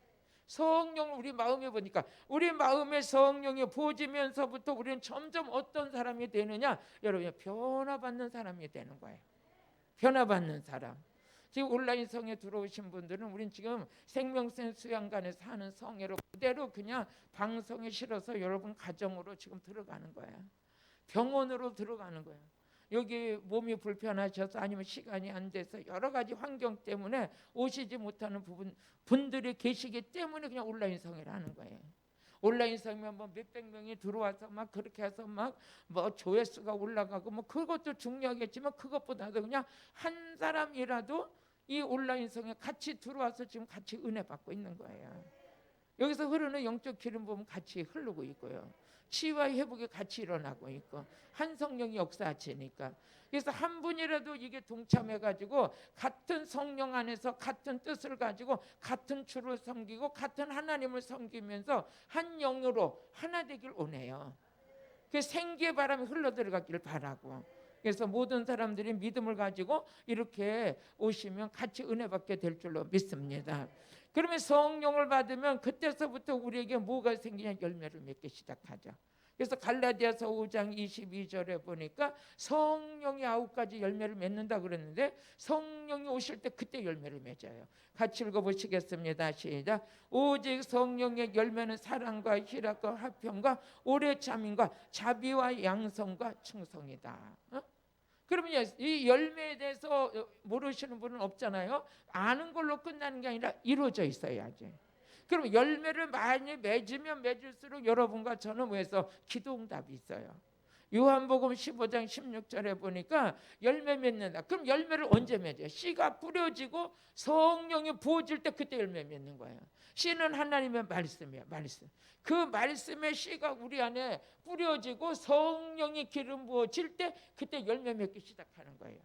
성령을 우리 마음에 보니까 우리 마음에 성령이 부어지면서부터 우리는 점점 어떤 사람이 되느냐? 여러분, 변화받는 사람이 되는 거예요. 변화받는 사람. 지금 온라인 성에 들어오신 분들은 우린 지금 생명샘 수양관에서 하는 성회로 그대로 그냥 방송에 실어서 여러분 가정으로 지금 들어가는 거예요. 병원으로 들어가는 거예요. 여기 몸이 불편하셔서 아니면 시간이 안 돼서 여러 가지 환경 때문에 오시지 못하는 분들이 계시기 때문에 그냥 온라인 성회를 하는 거예요. 온라인 성회면 뭐 몇백 명이 들어와서 막 그렇게 해서 막 뭐 조회수가 올라가고 뭐 그것도 중요하겠지만 그것보다도 그냥 한 사람이라도 이 온라인 성회 같이 들어와서 지금 같이 은혜 받고 있는 거예요. 여기서 흐르는 영적 기름 부음 같이 흐르고 있고요. 치유와 회복이 같이 일어나고 있고 한 성령이 역사하시니까. 그래서 한 분이라도 이게 동참해가지고 같은 성령 안에서 같은 뜻을 가지고 같은 주를 섬기고 같은 하나님을 섬기면서 한 영으로 하나 되길 원해요. 그 생기의 바람이 흘러들어가길 바라고. 그래서 모든 사람들이 믿음을 가지고 이렇게 오시면 같이 은혜 받게 될 줄로 믿습니다. 그러면 성령을 받으면 그때서부터 우리에게 뭐가 생기냐? 열매를 맺기 시작하죠. 그래서 갈라디아서 5장 22절에 보니까 성령이 9가지 열매를 맺는다 그랬는데 성령이 오실 때 그때 열매를 맺어요. 같이 읽어보시겠습니다. 시작. 오직 성령의 열매는 사랑과 희락과 화평과 오래 참음과 자비와 양성과 충성이다. 그러면 이 열매에 대해서 모르시는 분은 없잖아요. 아는 걸로 끝나는 게 아니라 이루어져 있어야지. 그럼 열매를 많이 맺으면 맺을수록 여러분과 저는 뭐해서 기도응답이 있어요. 요한복음 15장 16절에 보니까 열매 맺는다. 그럼 열매를 언제 맺어요? 씨가 뿌려지고 성령이 부어질 때 그때 열매 맺는 거예요. 씨는 하나님의 말씀이에요. 말씀. 그 말씀의 씨가 우리 안에 뿌려지고 성령이 기름 부어질 때 그때 열매 맺기 시작하는 거예요.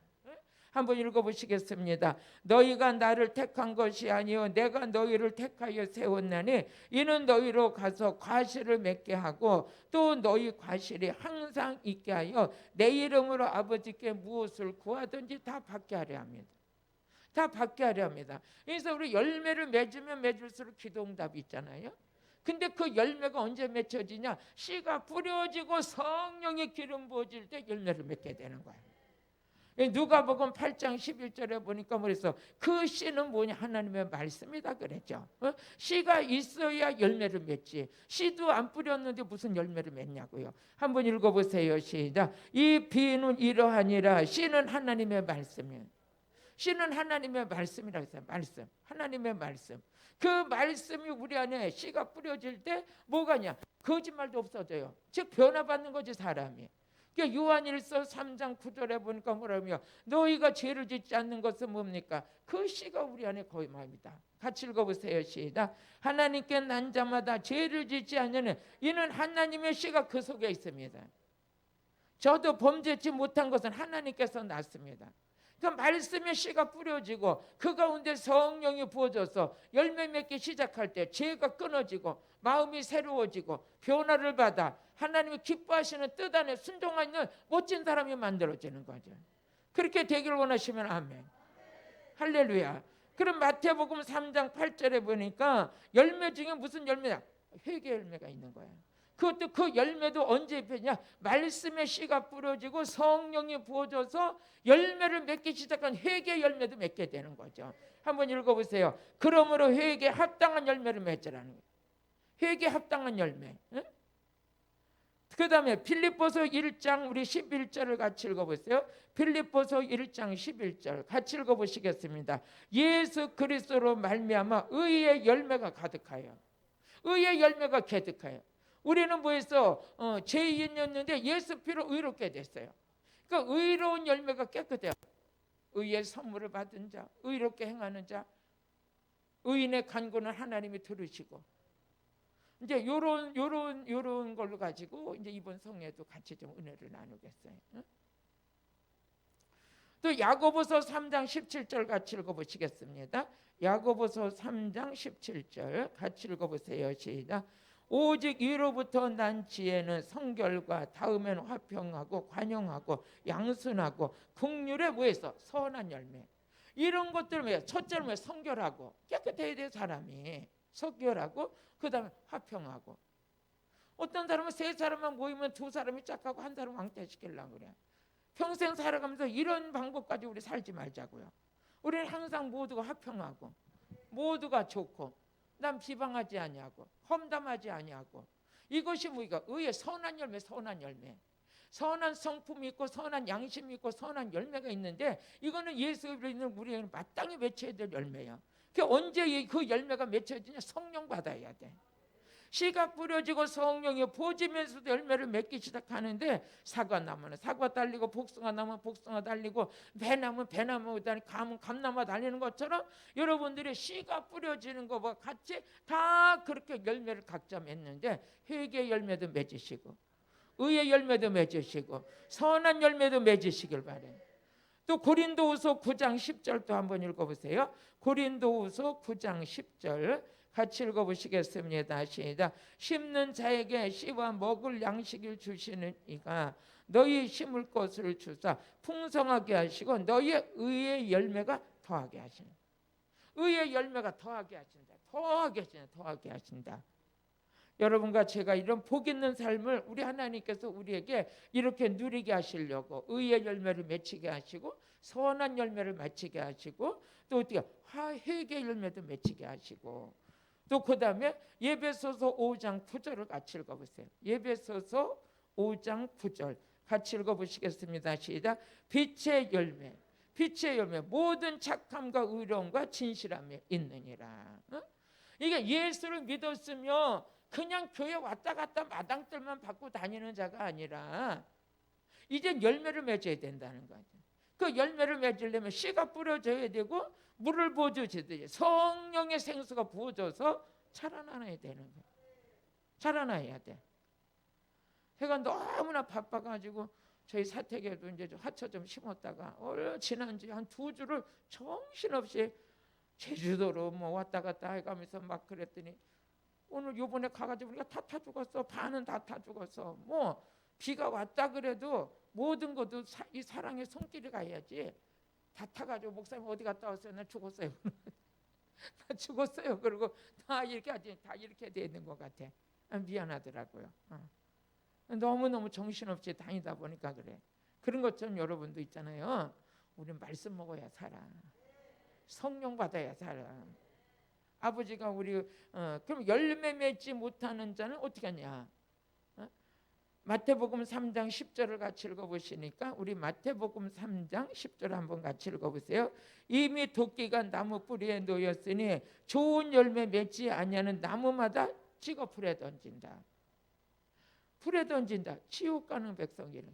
한번 읽어보시겠습니다. 너희가 나를 택한 것이 아니요 내가 너희를 택하여 세웠나니 이는 너희로 가서 과실을 맺게 하고 또 너희 과실이 항상 있게 하여 내 이름으로 아버지께 무엇을 구하든지 다 받게 하려 합니다. 다 받게 하려 합니다. 그래서 우리 열매를 맺으면 맺을수록 기도응답이 있잖아요. 근데 그 열매가 언제 맺혀지냐? 씨가 뿌려지고 성령의 기름 부어질 때 열매를 맺게 되는 거예요. 누가복음 8장 11절에 보니까 뭐랬어? 그 씨는 뭐냐? 하나님의 말씀이다 그랬죠. 씨가 있어야 열매를 맺지. 씨도 안 뿌렸는데 무슨 열매를 맺냐고요. 한번 읽어보세요. 시작. 이 비는 이러하니라. 씨는 하나님의 말씀이에요. 씨는 하나님의 말씀이라고 했어요. 말씀. 하나님의 말씀. 그 말씀이 우리 안에 씨가 뿌려질 때 뭐가냐? 거짓말도 없어져요. 즉 변화받는 거지 사람이. 요한일서 3장 9절에 보니까 뭐라며? 너희가 죄를 짓지 않는 것은 뭡니까? 그 씨가 우리 안에 거임합니다. 같이 읽어보세요. 시작. 하나님께 난 자마다 죄를 짓지 않는 이는 하나님의 씨가 그 속에 있습니다. 저도 범죄치 못한 것은 하나님께서 낳습니다. 그 말씀의 씨가 뿌려지고 그 가운데 성령이 부어져서 열매 맺기 시작할 때 죄가 끊어지고 마음이 새로워지고 변화를 받아 하나님이 기뻐하시는 뜻 안에 순종하는 멋진 사람이 만들어지는 거죠. 그렇게 되기를 원하시면 아멘. 할렐루야. 그럼 마태복음 3장 8절에 보니까 열매 중에 무슨 열매냐? 회개 열매가 있는 거야. 그것도 그 열매도 언제 맺냐? 말씀의 씨가 뿌려지고 성령이 부어져서 열매를 맺기 시작한 회개 열매도 맺게 되는 거죠. 한번 읽어보세요. 그러므로 회개에 합당한 열매를 맺으라는 거예요. 회개에 합당한 열매. 응? 그 다음에 빌립보서 1장 우리 11절을 같이 읽어보세요. 빌립보서 1장 11절 같이 읽어보시겠습니다. 예수 그리스도로 말미암아 의의 열매가 가득하여. 의의 열매가 가득하여. 우리는 뭐했어? 죄인이었는데 예수 피로 의롭게 됐어요. 그러니까 의로운 열매가 깨끗해요. 의의 선물을 받은 자, 의롭게 행하는 자, 의인의 간구는 하나님이 들으시고, 이제 요런 걸로 가지고 이제 이번 성회도 같이 좀 은혜를 나누겠어요. 응? 또 야고보서 3장 17절 같이 읽어보시겠습니다. 야고보서 3장 17절 같이 읽어보세요. 시작. 오직 위로부터 난 지혜는 성결과 다음에는 화평하고 관용하고 양순하고 긍휼에 뭐해서 선한 열매. 이런 것들 왜 첫째는 왜 성결하고 깨끗해야 돼. 사람이 성결하고 그 다음에 화평하고. 어떤 사람은 세 사람만 모이면 두 사람이 짝하고 한 사람 왕따시키려고 그래. 평생 살아가면서 이런 방법까지 우리 살지 말자고요. 우리는 항상 모두가 화평하고 모두가 좋고 난 비방하지 아니하고 험담하지 아니하고. 이것이 뭐가 의의 선한 열매. 선한 열매. 선한 성품이 있고 선한 양심이 있고 선한 열매가 있는데 이거는 예수를 믿는 우리에게는 마땅히 맺혀야 될 열매야. 그 언제 그 열매가 맺혀지냐? 성령 받아야 돼. 씨가 뿌려지고 성령이 부어지면서도 열매를 맺기 시작하는데 사과나무는 사과 달리고 복숭아나무는 복숭아 달리고 배나무는 배나무 달리고 감은 감나무 달리는 것처럼 여러분들의 씨가 뿌려지는 것과 같이 다 그렇게 열매를 각자 맺는데 회개의 열매도 맺으시고 의의 열매도 맺으시고 선한 열매도 맺으시길 바래요. 또 고린도후서 9장 10절도 한번 읽어보세요. 고린도후서 9장 10절 같이 읽어보시겠습니다. 시작. 심는 자에게 씨와 먹을 양식을 주시는 이가 너희 심을 것을 주사 풍성하게 하시고 너희의 의의 열매가 더하게 하신다. 의의 열매가 더하게 하신다. 더하게 하신다. 더하게 하신다. 여러분과 제가 이런 복 있는 삶을 우리 하나님께서 우리에게 이렇게 누리게 하시려고 의의 열매를 맺히게 하시고 선한 열매를 맺히게 하시고 또 어떻게 회개의 열매도 맺히게 하시고 또 그 다음에 예배소서 5장 9절을 같이 읽어보세요. 예배소서 5장 9절 같이 읽어보시겠습니다. 시작. 빛의 열매. 빛의 열매 모든 착함과 의로움과 진실함이 있느니라. 이게 예수를 믿었으면 그냥 교회 왔다 갔다 마당들만 받고 다니는 자가 아니라 이제 열매를 맺어야 된다는 거죠. 그 열매를 맺으려면 씨가 뿌려져야 되고 물을 부어주시듯이 성령의 생수가 부어져서 자라나야 되는 거예요. 자라나야 돼. 제가 너무나 바빠가지고 저희 사택에도 이제 화초 좀 심었다가 지난주에 한 2주를 정신없이 제주도로 뭐 왔다 갔다 해가면서 막 그랬더니 오늘 요번에 가가지고 우리가 다 타 죽었어. 반은 다 타 죽었어. 뭐 비가 왔다 그래도 모든 것도 이 사랑의 손길이 가야지. 다 타가지고 목사님 어디 갔다 왔어요? 나 죽었어요. 나 죽었어요. 그리고 다 이렇게 하지, 다 이렇게 되는 것 같아. 미안하더라고요. 너무너무 정신없이 다니다 보니까 그래. 그런 것처럼 여러분도 있잖아요. 우리는 말씀 먹어야 살아. 성령 받아야 살아. 아버지가 우리 그럼 열매 맺지 못하는 자는 어떻게 하냐? 마태복음 3장 10절을 같이 읽어보시니까 우리 마태복음 3장 10절 한번 같이 읽어보세요. 이미 도끼가 나무 뿌리에 놓였으니 좋은 열매 맺지 아니하는 나무마다 찍어 불에 던진다. 불에 던진다. 지옥 가는 백성이는.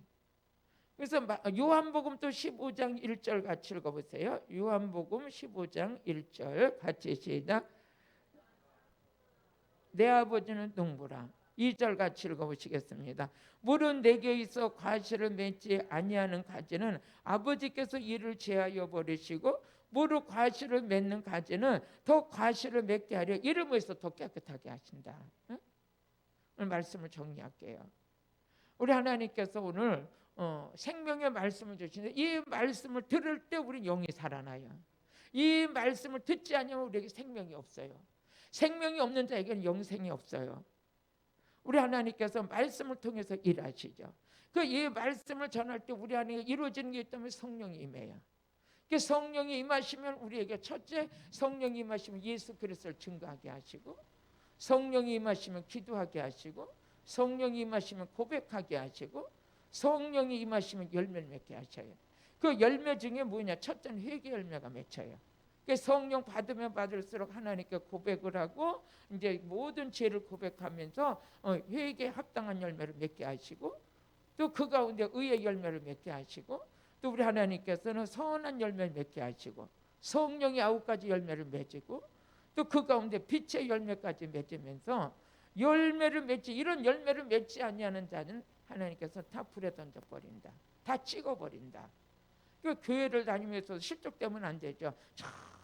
그래서 요한복음 또 15장 1절 같이 읽어보세요. 요한복음 15장 1절 같이 시작. 내 아버지는 농부라. 2절 같이 읽어보시겠습니다. 물은 내게 있어 과실을 맺지 아니하는 가지는 아버지께서 이를 제하여 버리시고 무릇 과실을 맺는 가지는 더 과실을 맺게 하려 이름에서 더 깨끗하게 하신다. 응? 오늘 말씀을 정리할게요. 우리 하나님께서 오늘 생명의 말씀을 주시는데 이 말씀을 들을 때 우리 영이 살아나요. 이 말씀을 듣지 않으면 우리에게 생명이 없어요. 생명이 없는 자에게는 영생이 없어요. 우리 하나님께서 말씀을 통해서 일하시죠. 그 이 말씀을 전할 때 우리 안에 이루어지는 게 있다면 성령이 임해요. 그 성령이 임하시면 우리에게 첫째, 성령이 임하시면 예수 그리스도를 증거하게 하시고, 성령이 임하시면 기도하게 하시고, 성령이 임하시면 고백하게 하시고, 성령이 임하시면 열매를 맺게 하셔요. 그 열매 중에 뭐냐? 첫째는 회개 열매가 맺혀요. 성령 받으면 받을수록 하나님께 고백을 하고 이제 모든 죄를 고백하면서 회개에 합당한 열매를 맺게 하시고, 또 그 가운데 의의 열매를 맺게 하시고, 또 우리 하나님께서는 선한 열매를 맺게 하시고, 성령이 9가지 열매를 맺고, 또 그 가운데 빛의 열매까지 맺으면서 열매를 맺지, 이런 열매를 맺지 아니하는 자는 하나님께서 다 불에 던져버린다, 다 찍어버린다. 그 교회를 다니면서 실족되면 안 되죠.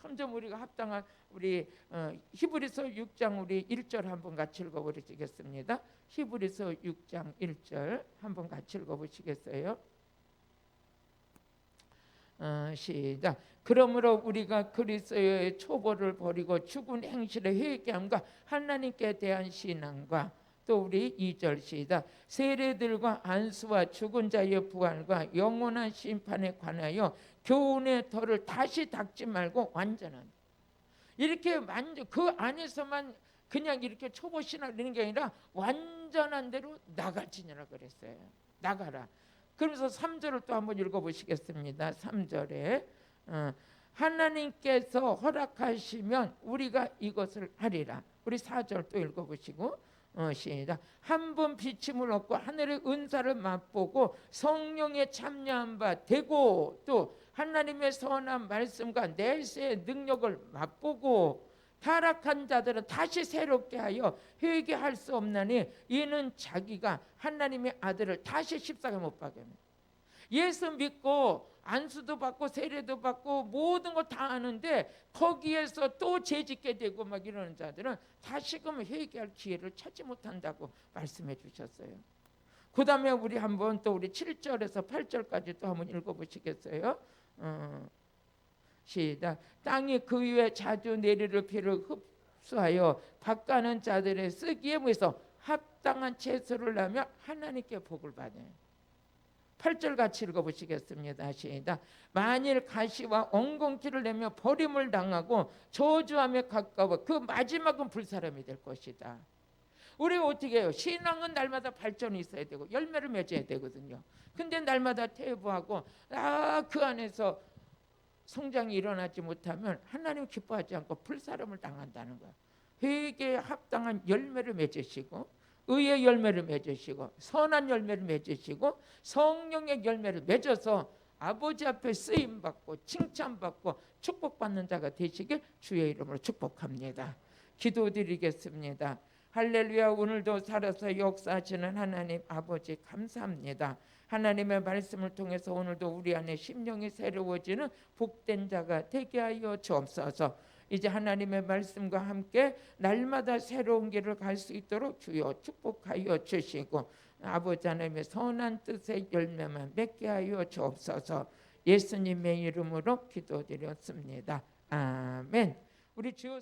점점 우리가 합당한 우리 히브리서 6장 우리 1절 한번 같이 읽어보시겠습니다. 히브리서 6장 1절 한번 같이 읽어보시겠어요? 시작. 그러므로 우리가 그리스도의 초보를 버리고 죽은 행실의 회개함과 하나님께 대한 신앙과, 또 우리 2절 시작. 세례들과 안수와 죽은 자의 부활과 영원한 심판에 관하여 교훈의 덫을 다시 닦지 말고 완전한, 이렇게 그 안에서만 그냥 이렇게 초보 신앙 이런 게 아니라 완전한 대로 나갈지니라 그랬어요. 나가라. 그러면서 3절을 또 한번 읽어보시겠습니다. 3절에 하나님께서 허락하시면 우리가 이것을 하리라. 우리 4절 또 읽어보시고 시작. 한 번 비침을 얻고 하늘의 은사를 맛보고 성령에 참여한 바 되고, 또 하나님의 선한 말씀과 내세의 능력을 맛보고, 타락한 자들은 다시 새롭게 하여 회개할 수 없나니 이는 자기가 하나님의 아들을 다시 십자가에 못 박게 합니다. 예수 믿고 안수도 받고 세례도 받고 모든 거 다 하는데 거기에서 또 죄짓게 되고 막 이러는 자들은 다시금 회개할 기회를 찾지 못한다고 말씀해 주셨어요. 그 다음에 우리 한번 또 우리 7절에서 8절까지 또 한번 읽어보시겠어요? 시작. 땅이 그 위에 자주 내리를 비를 흡수하여 밭가는 자들의 쓰기에 모여서 합당한 채소를 나며 하나님께 복을 받아요. 8절 같이 읽어보시겠습니다. 시작. 만일 가시와 엉겅퀴를 내며 버림을 당하고 저주함에 가까워 그 마지막은 불사람이 될 것이다. 우리 어떻게 해요? 신앙은 날마다 발전이 있어야 되고 열매를 맺어야 되거든요. 근데 날마다 퇴보하고 그 안에서 성장이 일어나지 못하면 하나님 기뻐하지 않고 불사람을 당한다는 거야. 회개에 합당한 열매를 맺으시고, 의의 열매를 맺으시고, 선한 열매를 맺으시고, 성령의 열매를 맺어서 아버지 앞에 쓰임받고 칭찬받고 축복받는 자가 되시길 주의 이름으로 축복합니다. 기도드리겠습니다. 할렐루야. 오늘도 살아서 역사하시는 하나님 아버지 감사합니다. 하나님의 말씀을 통해서 오늘도 우리 안에 심령이 새로워지는 복된 자가 되게 하여 주옵소서. 이제 하나님의 말씀과 함께 날마다 새로운 길을 갈 수 있도록 주여 축복하여 주시고, 아버지 하나님의 선한 뜻의 열매만 맺게 하여 주옵소서. 예수님의 이름으로 기도드렸습니다. 아멘. 우리 주여